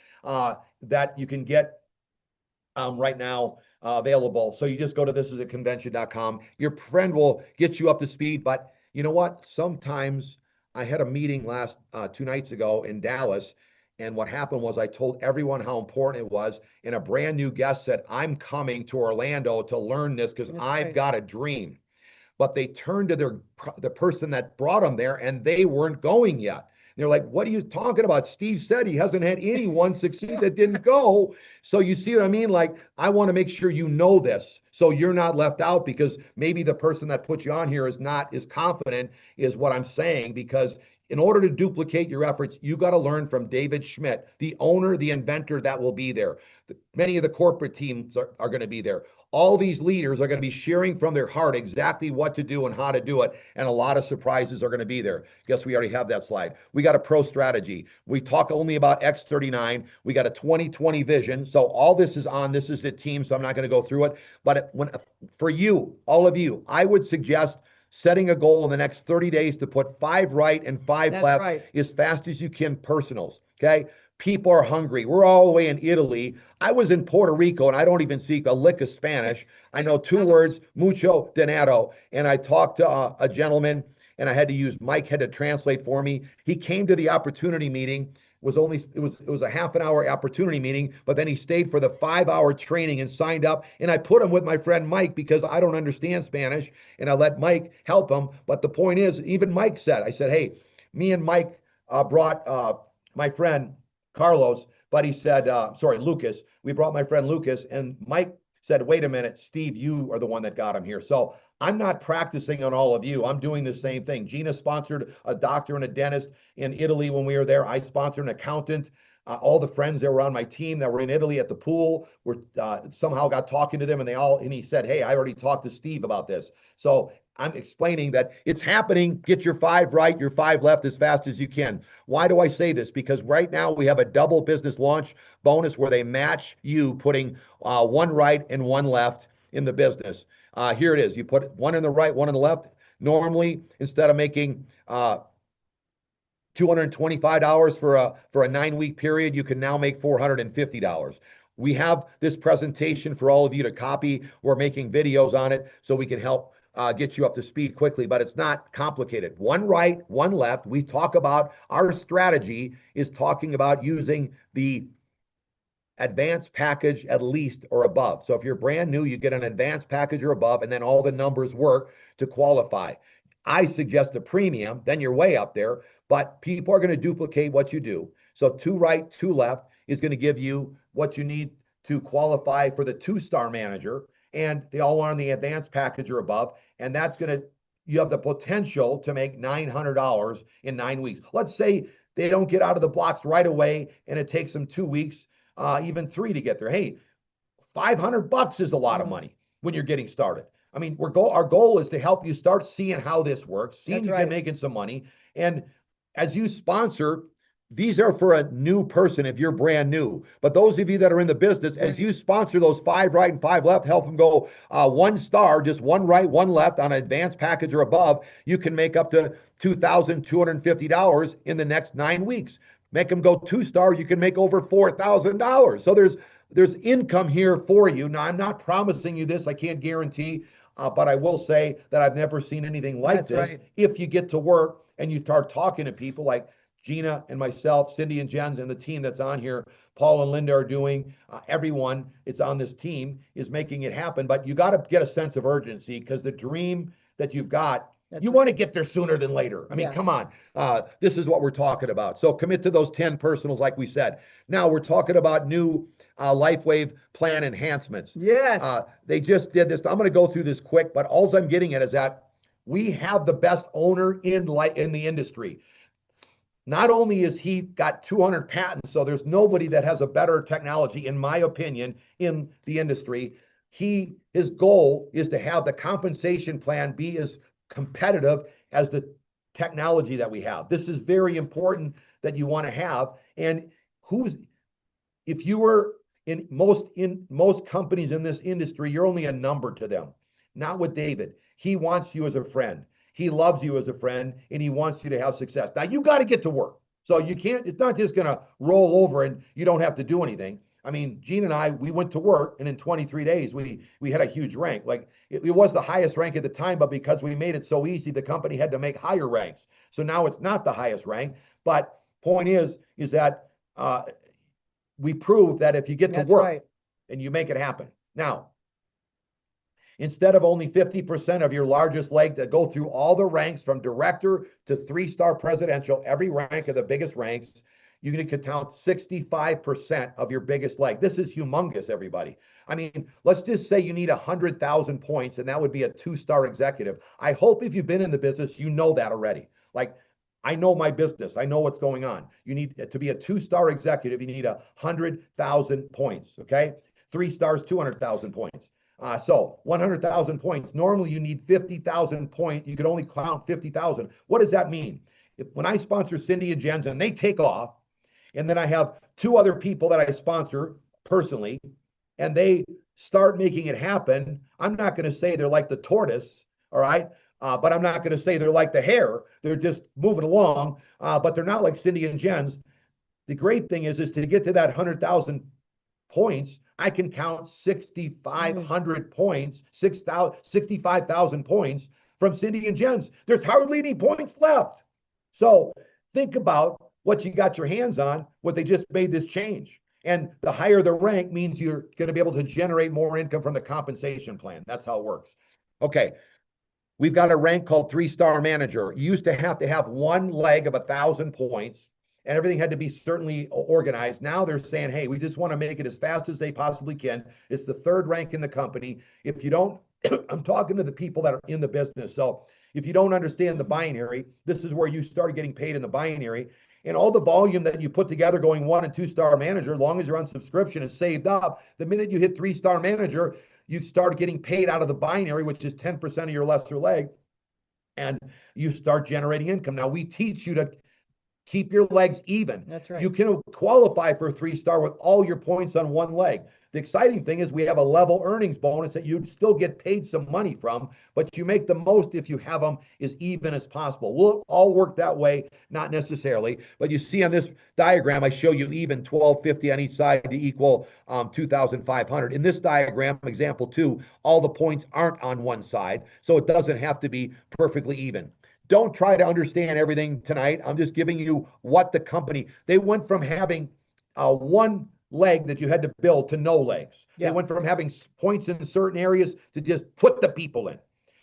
that you can get right now available. So you just go to thisisaconvention.com. Your friend will get you up to speed. But you know what? Sometimes I had a meeting last 2 nights ago in Dallas. And what happened was I told everyone how important it was. And a brand new guest said, I'm coming to Orlando to learn this because I've got a dream. But they turned to the person that brought them there and they weren't going yet. They're like, what are you talking about? Steve said he hasn't had anyone succeed that didn't go. So you see what I mean? Like, I want to make sure you know this so you're not left out, because maybe the person that put you on here is not as confident, is what I'm saying. Because in order to duplicate your efforts, you got to learn from David Schmidt, the owner, the inventor that will be there. Many of the corporate teams are going to be there. All these leaders are going to be sharing from their heart exactly what to do and how to do it. And a lot of surprises are going to be there. Guess we already have that slide. We got a pro strategy. We talk only about X39. We got a 2020 vision. So all this is on. This is the team. So I'm not going to go through it. But for you, all of you, I would suggest setting a goal in the next 30 days to put 5 right and 5 left as fast as you can, personals. Okay. People are hungry. We're all the way in Italy. I was in Puerto Rico and I don't even speak a lick of Spanish. I know 2 words, mucho dinero. And I talked to a gentleman and I had to use Mike had to translate for me. He came to the opportunity meeting. It was a half an hour opportunity meeting, but then he stayed for the 5-hour training and signed up. And I put him with my friend Mike because I don't understand Spanish, and I let Mike help him. But the point is, even Mike said, I said, hey, me and Mike brought my friend Carlos, but he said, Lucas. We brought my friend Lucas, and Mike said, wait a minute, Steve, you are the one that got him here. So I'm not practicing on all of you. I'm doing the same thing. Gina sponsored a doctor and a dentist in Italy when we were there. I sponsored an accountant. All the friends that were on my team that were in Italy at the pool were somehow got talking to them, and he said, hey, I already talked to Steve about this. So I'm explaining that it's happening. Get your 5 right, your 5 left as fast as you can. Why do I say this? Because right now we have a double business launch bonus where they match you putting 1 right and 1 left in the business. Here it is. You put 1 in the right, 1 in the left. Normally, instead of making $225 for a 9-week period, you can now make $450. We have this presentation for all of you to copy. We're making videos on it so we can help get you up to speed quickly, but it's not complicated. 1 right, 1 left. We talk about our strategy is talking about using the advanced package at least or above. So if you're brand new, you get an advanced package or above, and then all the numbers work to qualify. I suggest a premium, then you're way up there, but people are going to duplicate what you do. So 2 right, 2 left is going to give you what you need to qualify for the 2-star manager, and they all are on the advanced package or above, and that's going to, you have the potential to make $900 in 9 weeks. Let's say they don't get out of the blocks right away and it takes them 2 weeks, even 3 to get there. Hey, $500 is a lot of money when you're getting started. I mean, our goal is to help you start seeing how this works, seeing you can making some money. And as you sponsor, these are for a new person if you're brand new. But those of you that are in the business, as you sponsor those 5 right and 5 left, help them go 1 star, just 1 right, 1 left on an advanced package or above, you can make up to $2,250 in the next 9 weeks. Make them go 2-star, you can make over $4,000. So there's income here for you. Now, I'm not promising you this. I can't guarantee, but I will say that I've never seen anything like this. If you get to work and you start talking to people like Gina and myself, Cindy and Jens, and the team that's on here, Paul and Linda are doing, everyone it's on this team is making it happen. But you got to get a sense of urgency, because the dream that you've got, you want to get there sooner than later. I mean, come on. This is what we're talking about. So commit to those 10 personals, like we said. Now we're talking about new LifeWave plan enhancements. Yes. They just did this. I'm going to go through this quick, but all I'm getting at is that we have the best owner in the industry. Not only is he got 200 patents, so there's nobody that has a better technology, in my opinion, in the industry. His goal is to have the compensation plan be as competitive as the technology that we have. This is very important that you want to have. And if you were in most companies in this industry, you're only a number to them. Not with David. He wants you as a friend. He loves you as a friend, and he wants you to have success. Now, you got to get to work. So you can't, it's not just going to roll over and you don't have to do anything. I mean, Gene and I, we went to work, and in 23 days, we had a huge rank. Like it was the highest rank at the time, but because we made it so easy, the company had to make higher ranks. So now it's not the highest rank. But point is that we proved that if you get to work and you make it happen. Now, instead of only 50% of your largest leg that go through all the ranks from director to 3-star presidential, every rank of the biggest ranks, you're going to count 65% of your biggest leg. This is humongous, everybody. I mean, let's just say you need 100,000 points, and that would be a 2-star executive. I hope if you've been in the business, you know that already. Like, I know my business. I know what's going on. You need to be a 2-star executive. You need 100,000 points, okay? 3 stars, 200,000 points. So 100,000 points. Normally you need 50,000 points. You could only count 50,000. What does that mean? When I sponsor Cindy and Jen's and they take off, and then I have 2 other people that I sponsor personally, and they start making it happen, I'm not going to say they're like the tortoise, all right? But I'm not going to say they're like the hare. They're just moving along, but they're not like Cindy and Jen's. The great thing is to get to that 100,000 points, I can count 6,500 points, 65,000 points from Cindy and Jen's. There's hardly any points left. So think about what you got your hands on, what they just made this change. And the higher the rank means you're going to be able to generate more income from the compensation plan. That's how it works. Okay. We've got a rank called 3-star manager. You used to have 1 leg of 1,000 points, and everything had to be certainly organized. Now they're saying, hey, we just want to make it as fast as they possibly can. It's the 3rd rank in the company. If you don't, I'm talking to the people that are in the business. So if you don't understand the binary, this is where you start getting paid in the binary. And all the volume that you put together going 1- and 2-star manager, as long as you're on subscription, is saved up. The minute you hit 3-star manager, you start getting paid out of the binary, which is 10% of your lesser leg, and you start generating income. Now, we teach you to keep your legs even. That's right. You can qualify for a 3-star with all your points on 1 leg. The exciting thing is we have a level earnings bonus that you'd still get paid some money from, but you make the most if you have them as even as possible. We'll all work that way, not necessarily, but you see on this diagram, I show you even 1,250 on each side to equal 2,500. In this diagram, example 2, all the points aren't on one side, so it doesn't have to be perfectly even. Don't try to understand everything tonight. I'm just giving you what the company, they went from having 1 leg that you had to build to no legs. They went from having points in certain areas to just put the people in.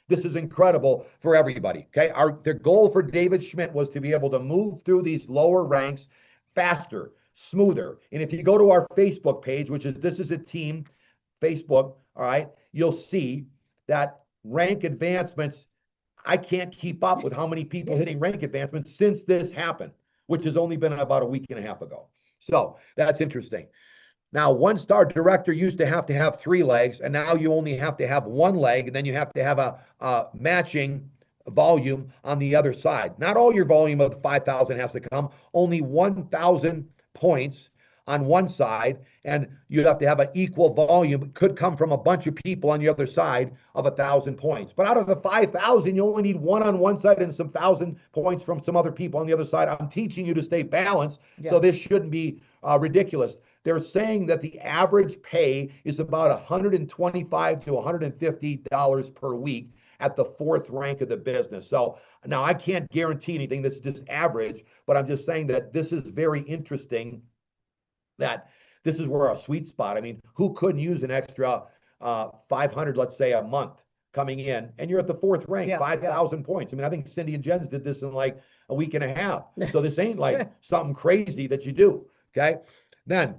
This is incredible for everybody. Okay. The goal for David Schmidt was to be able to move through these lower ranks faster, smoother. And if you go to our Facebook page, which is This Is a Team Facebook, all right, you'll see that rank advancements, I can't keep up with how many people hitting rank advancements since this happened, which has only been about a week and a half ago. So that's interesting. Now, 1-star director used to have 3 legs, and now you only have to have 1 leg, and then you have to have a matching volume on the other side. Not all your volume of the 5,000 has to come, only 1,000 points on one side, and you'd have to have an equal volume. It could come from a bunch of people on the other side of 1,000 points. But out of the 5,000, you only need 1 on one side and some 1,000 points from some other people on the other side. I'm teaching you to stay balanced, so this shouldn't be ridiculous. They're saying that the average pay is about $125 to $150 per week at the 4th rank of the business. So now I can't guarantee anything. This is just average, but I'm just saying that this is very interesting, that this is where our sweet spot. I mean, who couldn't use an extra 500, let's say, a month coming in, and you're at the 4th rank, 5,000 points. I mean, I think Cindy and Jens did this in like a week and a half. So this ain't like something crazy that you do. Okay. Then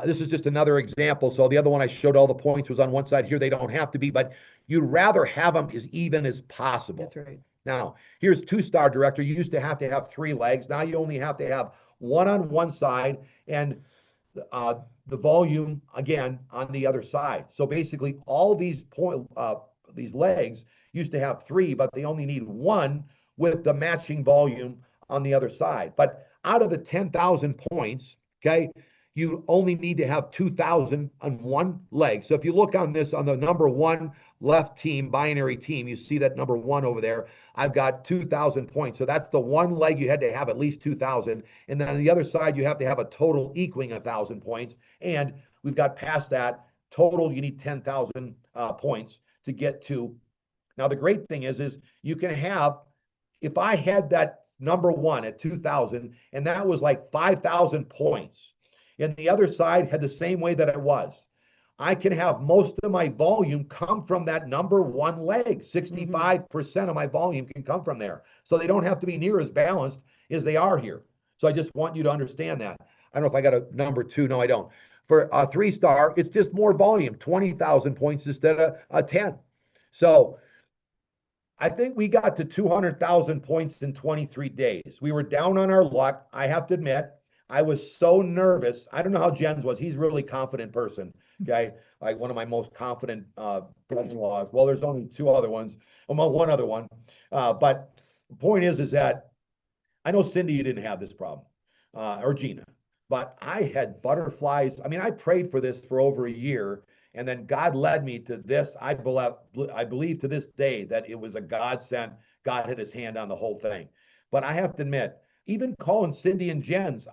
this is just another example. So the other one I showed all the points was on one side. Here they don't have to be, but you'd rather have them as even as possible. That's right. Now, here's 2-star director. You used to have 3 legs. Now you only have to have 1 on one side, and the volume again on the other side. So basically all these these legs used to have 3, but they only need 1 with the matching volume on the other side. But out of the 10,000 points, okay, you only need to have 2,000 on 1 leg. So if you look on this, on the number 1 left team, binary team, you see that number 1 over there. I've got 2,000 points. So that's the 1 leg you had to have at least 2,000. And then on the other side, you have to have a total equaling 1,000 points. And We've got past that. Total, you need 10,000 points to get to. Now, the great thing is you can have, if I had that number one at 2,000, and that was like 5,000 points, and the other side had the same way that it was, I can have most of my volume come from that number one leg. 65% of my volume can come from there. So they don't have to be near as balanced as they are here. So I just want you to understand that. I don't know if I got a number two. No, I don't. For a 3-star, it's just more volume, 20,000 points instead of a 10. So I think we got to 200,000 points in 23 days. We were down on our luck. I have to admit, I was so nervous. I don't know how Jen's was. He's a really confident person. Okay. Like one of my most confident brother-in-laws. Well, there's only two other ones. Well, one other one. But the point is that I know Cindy, you didn't have this problem, or Gina, but I had butterflies. I mean, I prayed for this for over a year, and then God led me to this. I believe to this day that it was a God sent. God had his hand on the whole thing. But I have to admit, even calling Cindy and Jen's,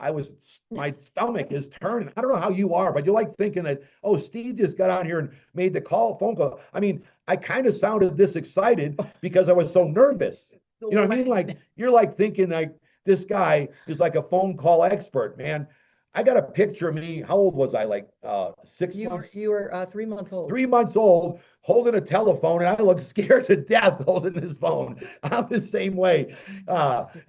my stomach is turning. I don't know how you are, but you're like thinking that, oh, Steve just got on here and made the phone call. I mean, I kind of sounded this excited because I was so nervous. You know what I mean? Like, you're like thinking like this guy is like a phone call expert, man. I got a picture of me. How old was I? Like 6 months? You were 3 months old. 3 months old, holding a telephone, and I look scared to death holding this phone. I'm the same way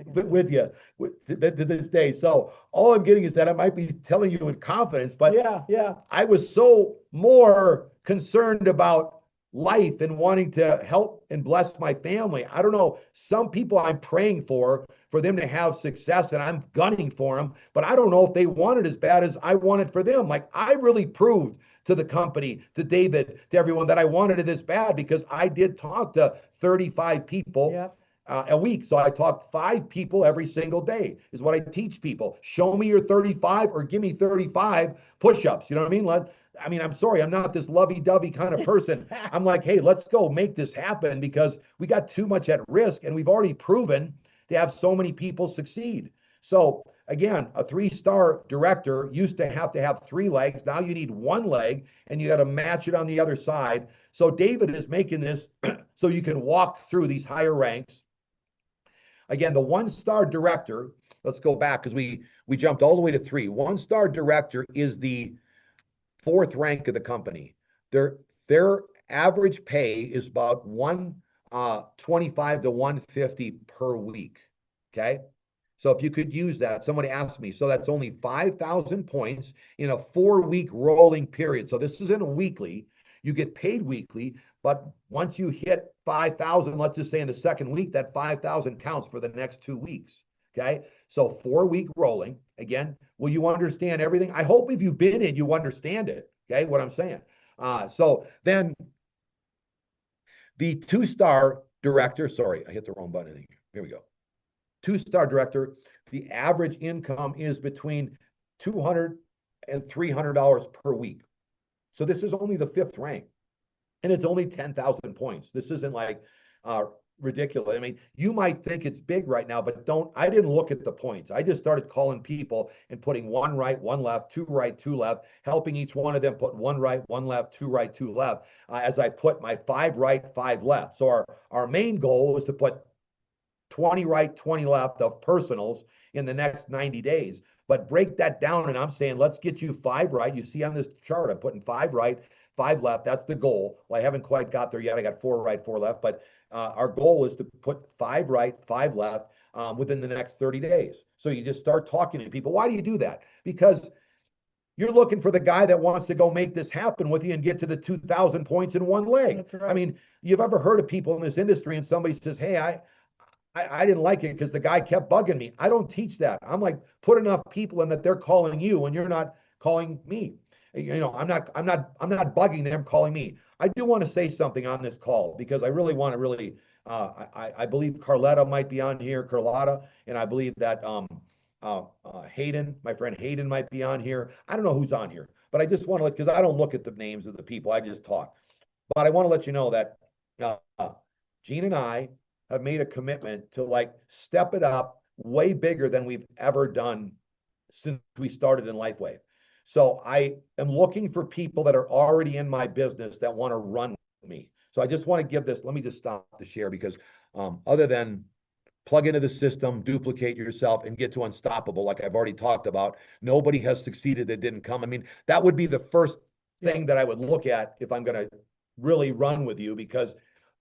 with you to this day. So all I'm getting is that I might be telling you in confidence, but yeah. I was so more concerned about life and wanting to help and bless my family. I don't know. Some people I'm praying for them to have success, and I'm gunning for them, but I don't know if they want it as bad as I want it for them. Like, I really proved to the company, to David, to everyone that I wanted it this bad, because I did talk to 35 people a week. So I talked 5 people every single day is what I teach people. Show me your 35 or give me 35 push-ups. You know what I mean? I'm sorry, I'm not this lovey-dovey kind of person. I'm like, hey, let's go make this happen, because we got too much at risk, and we've already proven to have so many people succeed. So again, a 3-star director used to have 3 legs. Now you need 1 leg, and you got to match it on the other side. So David is making this so you can walk through these higher ranks. Again, the 1-star director, let's go back because we jumped all the way to 3. 1-star director is the 4th rank of the company. Their average pay is about 125 to 150 per week. Okay. So if you could use that, somebody asked me, so that's only 5,000 points in a 4-week rolling period. So this isn't a weekly, you get paid weekly, but once you hit 5,000, let's just say in the 2nd week, that 5,000 counts for the next 2 weeks. Okay. So 4-week rolling. Again, will you understand everything? I hope if you've been in, you understand it. Okay. What I'm saying. So then the 2-star director, sorry, I hit the wrong button. Here we go. 2-star director, the average income is between $200 and $300 per week. So this is only the 5th rank, and it's only 10,000 points. This isn't like ridiculous. I mean, you might think it's big right now, but I didn't look at the points. I just started calling people and putting 1 right, 1 left, 2 right, 2 left, helping each one of them put 1 right, 1 left, 2 right, 2 left, as I put my 5 right, 5 left. So our main goal was to put 20 right, 20 left of personals in the next 90 days. But break that down, and I'm saying, let's get you 5 right. You see on this chart, I'm putting 5 right, 5 left. That's the goal. Well, I haven't quite got there yet. I got 4 right, 4 left. But our goal is to put 5 right, 5 left within the next 30 days. So you just start talking to people. Why do you do that? Because you're looking for the guy that wants to go make this happen with you and get to the 2,000 points in 1 leg. That's right. I mean, you've ever heard of people in this industry and somebody says, hey, I didn't like it because the guy kept bugging me. I don't teach that. I'm like, put enough people in that they're calling you and you're not calling me. You know, I'm not bugging them calling me. I do want to say something on this call because I really want to I believe Carletta might be on here, Carlotta, and I believe that Hayden, my friend Hayden, might be on here. I don't know who's on here, but I just want to because I don't look at the names of the people. I just talk. But I want to let you know that Gene and I have made a commitment to like step it up way bigger than we've ever done since we started in LifeWave. So I am looking for people that are already in my business that want to run with me. So I just want to give this, let me just stop the share because other than plug into the system, duplicate yourself, and get to unstoppable, like I've already talked about, nobody has succeeded that didn't come. I mean, that would be the first thing that I would look at if I'm going to really run with you, because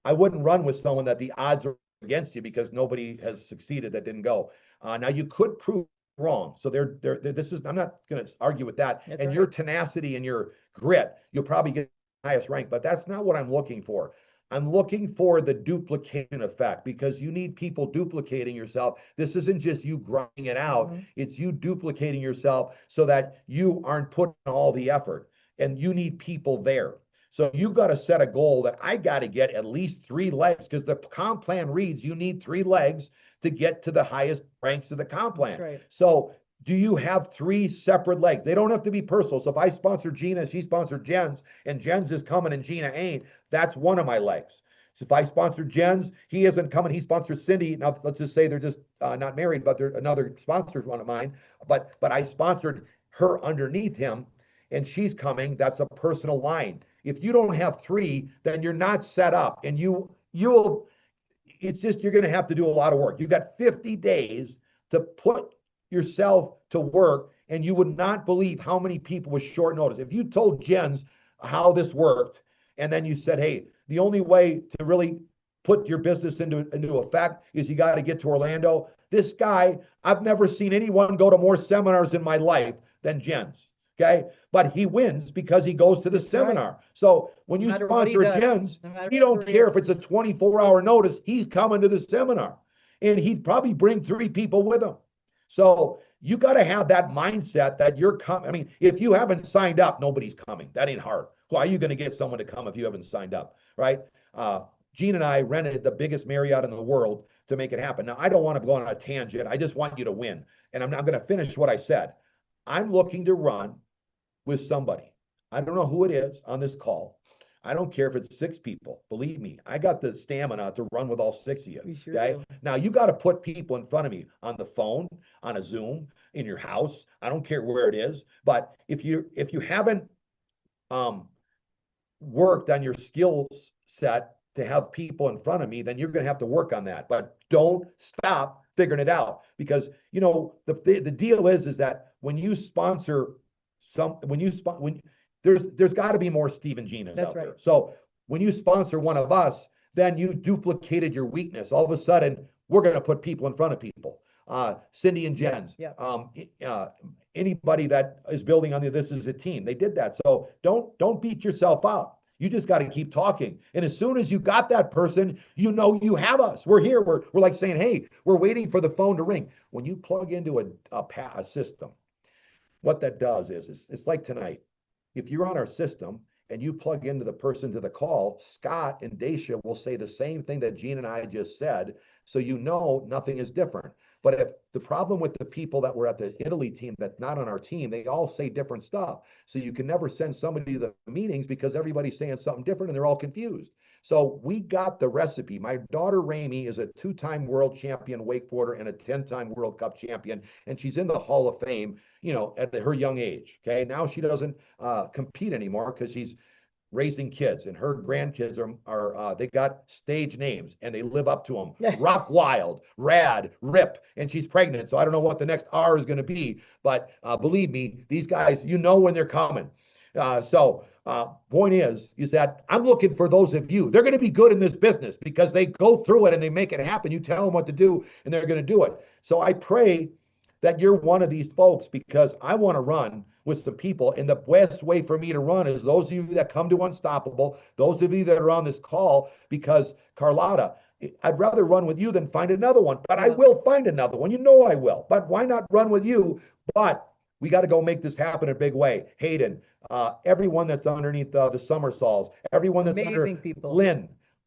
I wouldn't run with someone that the odds are against you because nobody has succeeded that didn't go. Now you could prove wrong. So this is, I'm not going to argue with that. That's and right. Your tenacity and your grit, you'll probably get the highest rank, but that's not what I'm looking for. I'm looking for the duplication effect, because you need people duplicating yourself. This isn't just you grinding it out. It's you duplicating yourself so that you aren't putting all the effort, and you need people there. So you got to set a goal that I got to get at least 3 legs, because the comp plan reads you need 3 legs to get to the highest ranks of the comp plan. Right. So do you have 3 separate legs? They don't have to be personal. So if I sponsor Gina, she sponsored Jen's, and Jen's is coming and Gina ain't, that's one of my legs. So if I sponsor Jen's, he isn't coming, he sponsors Cindy. Now let's just say they're just not married, but they're another sponsor, one of mine. But I sponsored her underneath him, and she's coming. That's a personal line. If you don't have 3, then you're not set up, and you'll it's just, you're going to have to do a lot of work. You've got 50 days to put yourself to work, and you would not believe how many people with short notice. If you told Jens how this worked, and then you said, hey, the only way to really put your business into effect is you got to get to Orlando. This guy, I've never seen anyone go to more seminars in my life than Jens. Okay. But he wins because he goes to the seminar. Right. So when you sponsor Jens, he don't care if it's a 24-hour notice, he's coming to the seminar, and he'd probably bring 3 people with him. So you got to have that mindset that you're coming. I mean, if you haven't signed up, nobody's coming. That ain't hard. Why are you going to get someone to come if you haven't signed up? Right. Gene and I rented the biggest Marriott in the world to make it happen. Now, I don't want to go on a tangent. I just want you to win. And I'm not going to finish what I said. I'm looking to run with somebody. I don't know who it is on this call. I don't care if it's 6 people. Believe me, I got the stamina to run with all 6 of you. Sure okay. Do. Now you got to put people in front of me on the phone, on a Zoom, in your house. I don't care where it is. But if you haven't worked on your skills set to have people in front of me, then you're going to have to work on that. But don't stop figuring it out, because the deal is that when you sponsor there's got to be more Steve and Ginas out there. So when you sponsor one of us, then you duplicated your weakness. All of a sudden, we're going to put people in front of people. Cindy and Jen's. Anybody that is building on this is a team. They did that. So don't beat yourself up. You just got to keep talking. And as soon as you got that person, you have us. We're here. We're like saying, hey, we're waiting for the phone to ring. When you plug into a system, what that does is it's like tonight. If you're on our system and you plug into the person to the call, Scott and Dacia will say the same thing that Gene and I just said. So nothing is different. But if the problem with the people that were at the Italy team that's not on our team, they all say different stuff. So you can never send somebody to the meetings because everybody's saying something different and they're all confused. So we got the recipe. My daughter, Ramey, is a 2-time world champion wakeboarder and a 10-time World Cup champion. And she's in the Hall of Fame, at her young age. Okay. Now she doesn't compete anymore because she's raising kids, and her grandkids are they got stage names and they live up to them. Rock Wild, Rad, Rip, and she's pregnant. So I don't know what the next R is going to be, but believe me, these guys, when they're coming. Point is that I'm looking for those of you. They're going to be good in this business because they go through it and they make it happen. You tell them what to do and they're going to do it. So I pray that you're one of these folks, because I want to run with some people. And the best way for me to run is those of you that come to Unstoppable, those of you that are on this call, because Carlotta, I'd rather run with you than find another one, but I will find another one. I will, but why not run with you? But we got to go make this happen in a big way. Hayden, everyone that's underneath the Somersaults, everyone that's amazing people.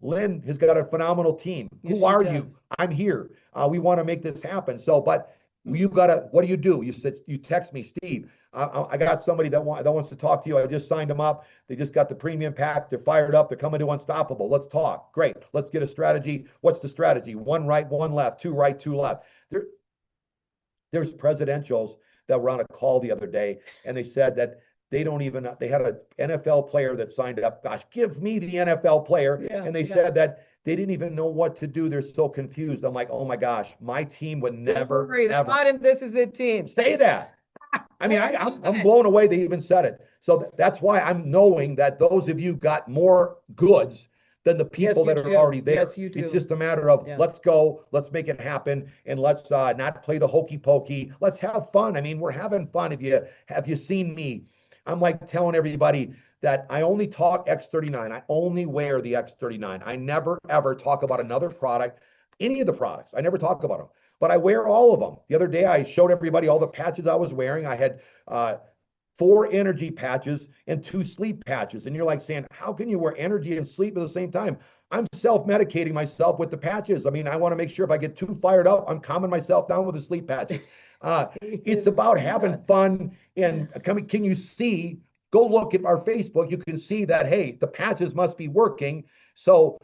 Lynn has got a phenomenal team. Who are you? I'm here. We want to make this happen. So, but what do? You text me, Steve, I got somebody that wants to talk to you. I just signed them up. They just got the premium pack. They're fired up. They're coming to Unstoppable. Let's talk. Great. Let's get a strategy. What's the strategy? 1 right, 1 left, 2 right, 2 left. There's presidentials that were on a call the other day, and they said that they had an NFL player that signed up. Gosh, give me the NFL player. Yeah, And they yeah. said that they didn't even know what to do. They're so confused. I'm like, oh my gosh, my team would Don't never, worry, they're ever not in This Is It team. say that. I mean, I'm blown away they even said it. So that's why I'm knowing that those of you got more goods than the people you that are do. already there. Yes, you do. It's just a matter of Yeah. let's go, let's make it happen, and let's not play the hokey pokey. Let's have fun. I mean, we're having fun. Have you seen me? I'm like telling everybody that I only talk X39. I only wear the X39. I never ever talk about another product, any of the products. I never talk about them, but I wear all of them. The other day, I showed everybody all the patches I was wearing. I had 4 energy patches and 2 sleep patches. And you're like saying, how can you wear energy and sleep at the same time? I'm self-medicating myself with the patches. I mean, I want to make sure if I get too fired up, I'm calming myself down with the sleep patches. It's about having fun. And can you see, go look at our Facebook, you can see that, hey, the patches must be working. So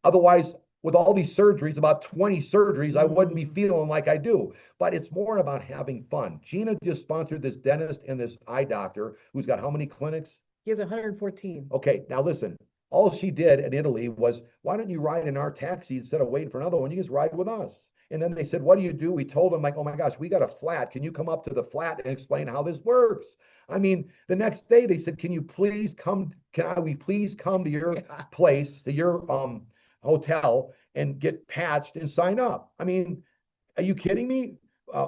otherwise, with all these surgeries, about 20 surgeries, I wouldn't be feeling like I do. But it's more about having fun. Gina just sponsored this dentist and this eye doctor who's got how many clinics? He has 114. Okay, now listen, all she did in Italy was, why don't you ride in our taxi instead of waiting for another one? You just ride with us. And then they said, what do you do? We told them, like, oh my gosh, we got a flat. Can you come up to the flat and explain how this works? I mean, the next day they said, can we please come to your place, to your hotel, and get patched and sign up? I mean, are you kidding me?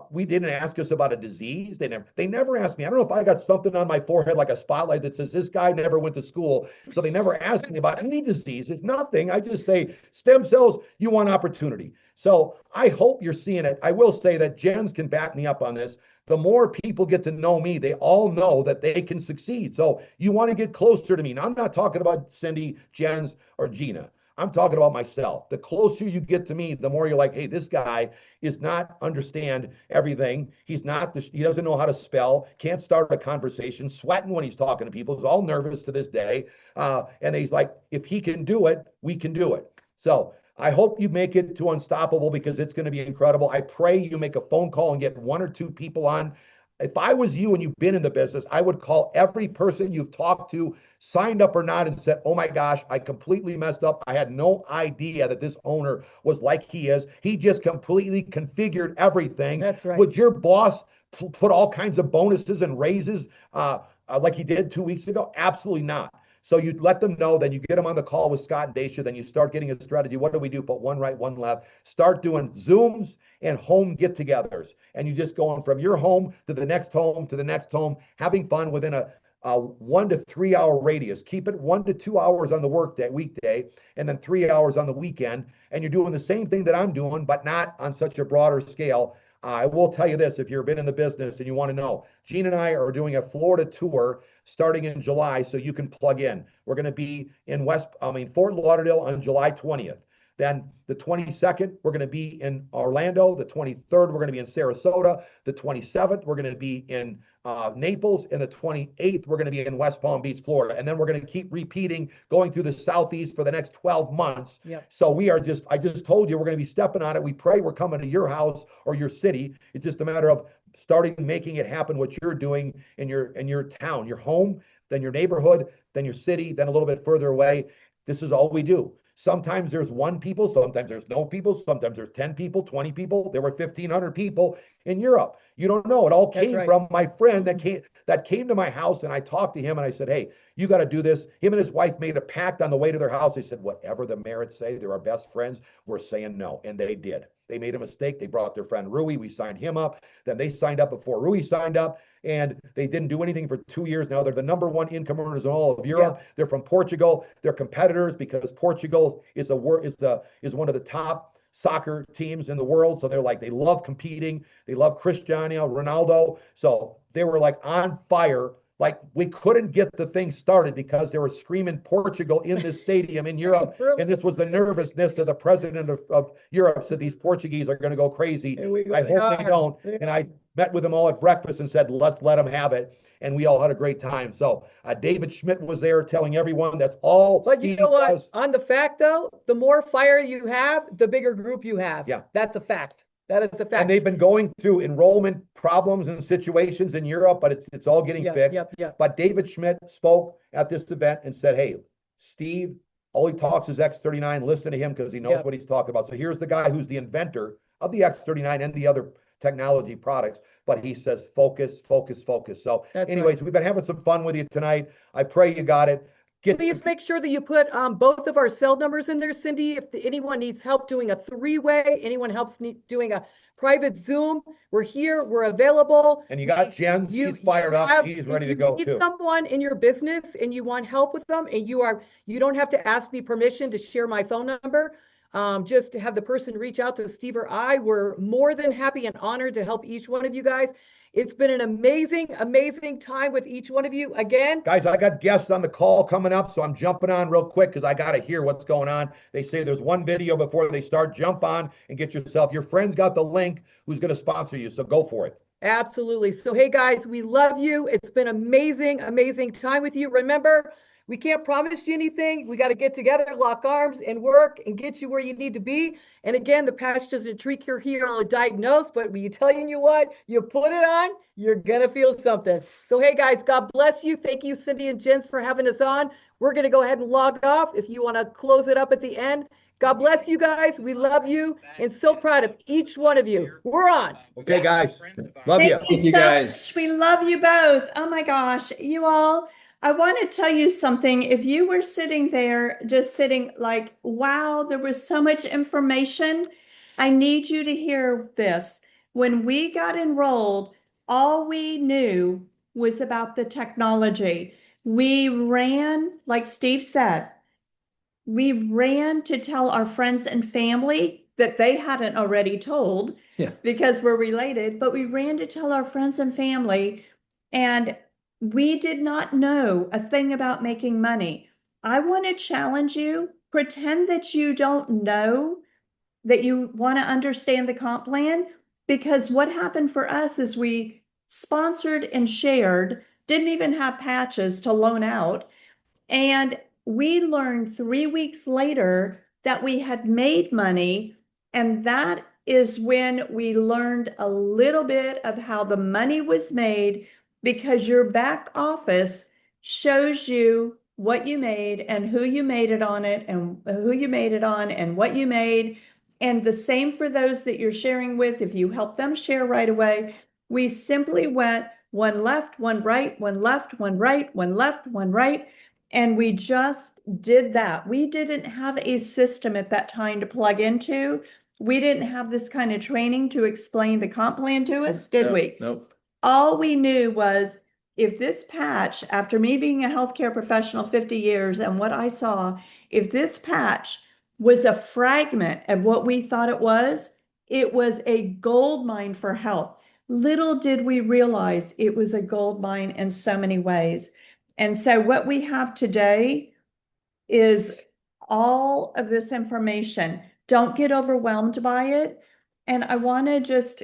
We didn't ask us about a disease. They never asked me. I don't know if I got something on my forehead like a spotlight that says this guy never went to school. So they never asked me about any disease. It's nothing. I just say stem cells, you want opportunity. So I hope you're seeing it. I will say that Jens can back me up on this. The more people get to know me, they all know that they can succeed. So you want to get closer to me. Now, I'm not talking about Cindy, Jens, or Gina. I'm talking about myself. The closer you get to me, the more you're like, hey, this guy is not understand everything. He doesn't know how to spell, can't start a conversation, sweating when he's talking to people. He's all nervous to this day. And he's like, if he can do it, we can do it. So I hope you make it to Unstoppable because it's going to be incredible. I pray you make a phone call and get 1 or 2 people on. If I was you and you've been in the business, I would call every person you've talked to, signed up or not, and said, oh my gosh, I completely messed up. I had no idea that this owner was like he is. He just completely configured everything. That's right. Would your boss put all kinds of bonuses and raises like he did 2 weeks ago? Absolutely not. So you let them know, then you get them on the call with Scott and Dacia, then you start getting a strategy. What do we do? Put one right, one left. Start doing Zooms and home get-togethers. And you just going from your home to the next home to the next home, having fun within a 1 to 3 hour radius. Keep it 1 to 2 hours on the weekday, and then 3 hours on the weekend. And you're doing the same thing that I'm doing, but not on such a broader scale. I will tell you this, if you've been in the business and you want to know, Gene and I are doing a Florida tour starting in July, so you can plug in. We're going to be in Fort Lauderdale on July 20th. Then the 22nd, we're going to be in Orlando. The 23rd, we're going to be in Sarasota. The 27th, we're going to be in Naples. And the 28th, we're going to be in West Palm Beach, Florida. And then we're going to keep repeating, going through the Southeast for the next 12 months. Yep. So I just told you, we're going to be stepping on it. We pray we're coming to your house or your city. It's just a matter of starting making it happen, what you're doing in your town, your home, then your neighborhood, then your city, then a little bit further away. This is all we do. Sometimes there's 1 people, sometimes there's no people, sometimes there's 10 people, 20 people. There were 1,500 people in Europe. You don't know. It all came from my friend that came to my house, and I talked to him and I said, hey, you got to do this. Him and his wife made a pact on the way to their house. They said, whatever the Merritts say, they're our best friends. We're saying no. And they did. They made a mistake. They brought their friend Rui. We signed him up. Then they signed up before Rui signed up, and they didn't do anything for 2 years. Now they're the #1 income earners in all of Europe. Yeah. They're from Portugal. They're competitors because Portugal is one of the top soccer teams in the world. So they love competing. They love Cristiano Ronaldo. So they were like on fire. Like we couldn't get the thing started because they were screaming Portugal in this stadium in Europe. Really? And this was the nervousness of the president of Europe said these Portuguese are going to go crazy. I hope they don't. And I met with them all at breakfast and said, let's let them have it. And we all had a great time. So David Schmidt was there telling everyone that's all. But you know what? On the fact though, the more fire you have, the bigger group you have. Yeah. That's a fact. That is a fact. And they've been going through enrollment problems and situations in Europe, but it's all getting fixed. Yep. But David Schmidt spoke at this event and said, hey, Steve, all he talks is X39. Listen to him because he knows what he's talking about. So here's the guy who's the inventor of the X39 and the other technology products, but he says, focus, focus, focus. So anyways, we've been having some fun with you tonight. I pray you got it. Please make sure that you put both of our cell numbers in there, Cindy. If anyone needs help doing a three-way, anyone helps doing a private Zoom, we're here, we're available. And you got Jen, he's fired up, he's ready to go too. If you need someone in your business and you want help with them, and you don't have to ask me permission to share my phone number, just to have the person reach out to Steve or I. We're more than happy and honored to help each one of you guys. It's been an amazing, amazing time with each one of you. Again, guys, I got guests on the call coming up, so I'm jumping on real quick because I got to hear what's going on. They say there's one video before they start. Jump on and get yourself. Your friend's got the link who's going to sponsor you, so go for it. Absolutely. So, hey, guys, we love you. It's been amazing, amazing time with you. Remember, we can't promise you anything. We got to get together, lock arms, and work and get you where you need to be. And again, the patch doesn't treat your hero or diagnose, but we telling you what, you put it on, you're going to feel something. So, hey, guys, God bless you. Thank you, Cindy and Jens, for having us on. We're going to go ahead and log off if you want to close it up at the end. God bless you guys. We love you and so proud of each one of you. We're on. Okay, guys. Love you. Thank you so much. We love you both. Oh my gosh. You all, I want to tell you something. If you were sitting there just sitting like, wow, there was so much information. I need you to hear this. When we got enrolled, all we knew was about the technology. We ran, like Steve said, we ran to tell our friends and family that they hadn't already told because we're related, but we ran to tell our friends and family, and we did not know a thing about making money. I want to challenge you, pretend that you don't know, that you want to understand the comp plan, because what happened for us is we sponsored and shared, didn't even have patches to loan out, and we learned 3 weeks later that we had made money, and that is when we learned a little bit of how the money was made, because your back office shows you what you made and who you made it on and who you made it on and what you made. And the same for those that you're sharing with. If you help them share right away, we simply went one left, one right, one left, one right, one left, one right. And we just did that. We didn't have a system at that time to plug into. We didn't have this kind of training to explain the comp plan to us, did we? Nope. All we knew was, if this patch, after me being a healthcare professional 50 years and what I saw, if this patch was a fragment of what we thought it was a gold mine for health. Little did we realize it was a gold mine in so many ways. And so what we have today is all of this information. Don't get overwhelmed by it. And I want to just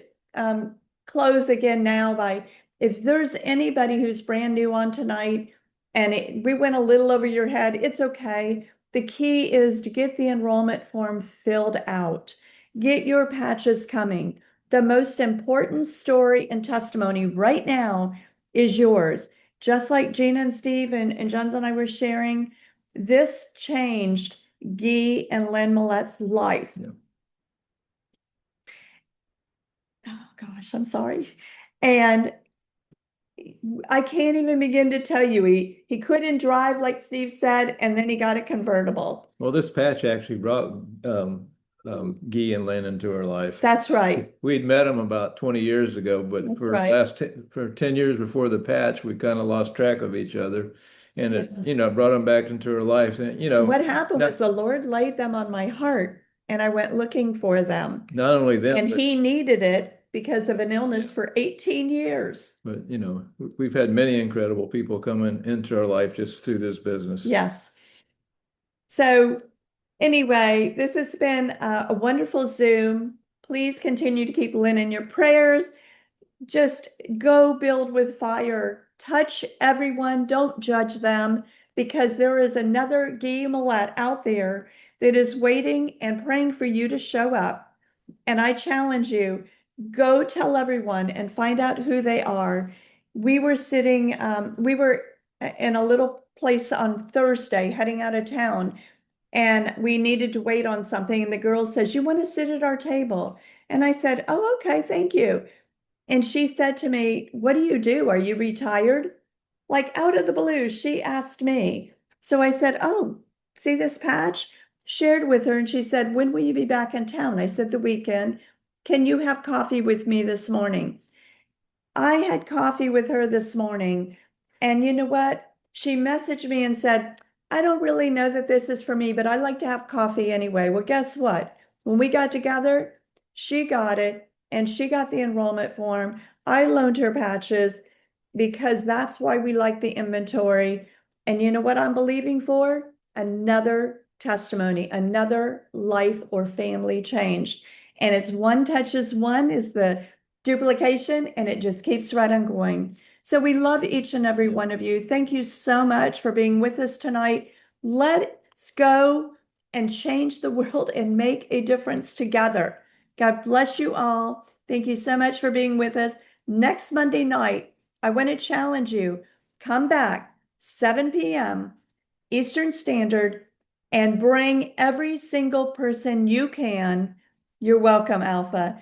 close again now by, if there's anybody who's brand new on tonight and we went a little over your head, it's okay. The key is to get the enrollment form filled out. Get your patches coming. The most important story and testimony right now is yours. Just like Gina and Steve and Jens and I were sharing, this changed Guy and Lynn Millet's life. Yeah. Oh gosh, I'm sorry. And I can't even begin to tell you, he couldn't drive, like Steve said, and then he got a convertible. Well, this patch actually brought Guy and Lynn into our life. That's right. We'd met them about 20 years ago, but for 10 years before the patch, we kind of lost track of each other, and it brought them back into our life. And what happened was the Lord laid them on my heart, and I went looking for them. Not only them, and he needed it because of an illness for 18 years. But we've had many incredible people coming into our life just through this business. Yes. So anyway, this has been a wonderful Zoom. Please continue to keep Lynn in your prayers. Just go build with fire. Touch everyone. Don't judge them, because there is another Guy Millet out there that is waiting and praying for you to show up. And I challenge you, go tell everyone and find out who they are. We were sitting, we were in a little place on Thursday heading out of town, and we needed to wait on something. And the girl says, "You want to sit at our table?" And I said, "Oh, okay, thank you." And she said to me, "What do you do? Are you retired?" Like out of the blue, she asked me. So I said, "Oh, see this patch?" Shared with her, and she said, "When will you be back in town?" I said, "The weekend. Can you have coffee with me this morning?" I had coffee with her this morning, and you know what? She messaged me and said, "I don't really know that this is for me, but I like to have coffee anyway." Well, guess what? When we got together, she got it and she got the enrollment form. I loaned her patches because that's why we like the inventory. And you know what I'm believing for? Another testimony, another life or family changed. And it's one touches one is the duplication, and it just keeps right on going. So we love each and every one of you. Thank you so much for being with us tonight. Let's go and change the world and make a difference together. God bless you all. Thank you so much for being with us. Next Monday night, I want to challenge you, come back 7 p.m. Eastern Standard and bring every single person you can. You're welcome, Alpha.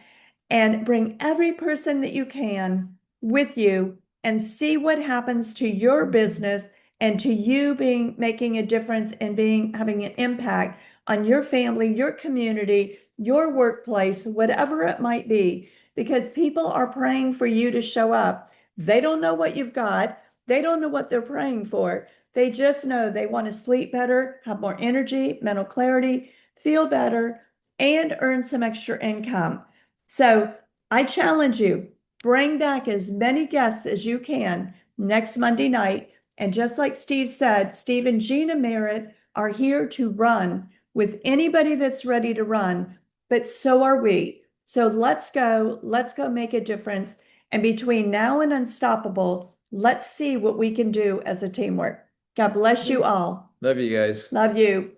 And bring every person that you can with you and see what happens to your business and to you being making a difference and being having an impact on your family, your community, your workplace, whatever it might be, because people are praying for you to show up. They don't know what you've got. They don't know what they're praying for. They just know they want to sleep better, have more energy, mental clarity, feel better, and earn some extra income. So I challenge you, bring back as many guests as you can next Monday night. And just like Steve said, Steve and Gina Merritt are here to run with anybody that's ready to run, but so are we. So let's go make a difference. And between now and Unstoppable, let's see what we can do as a teamwork. God bless you all. Love you guys. Love you.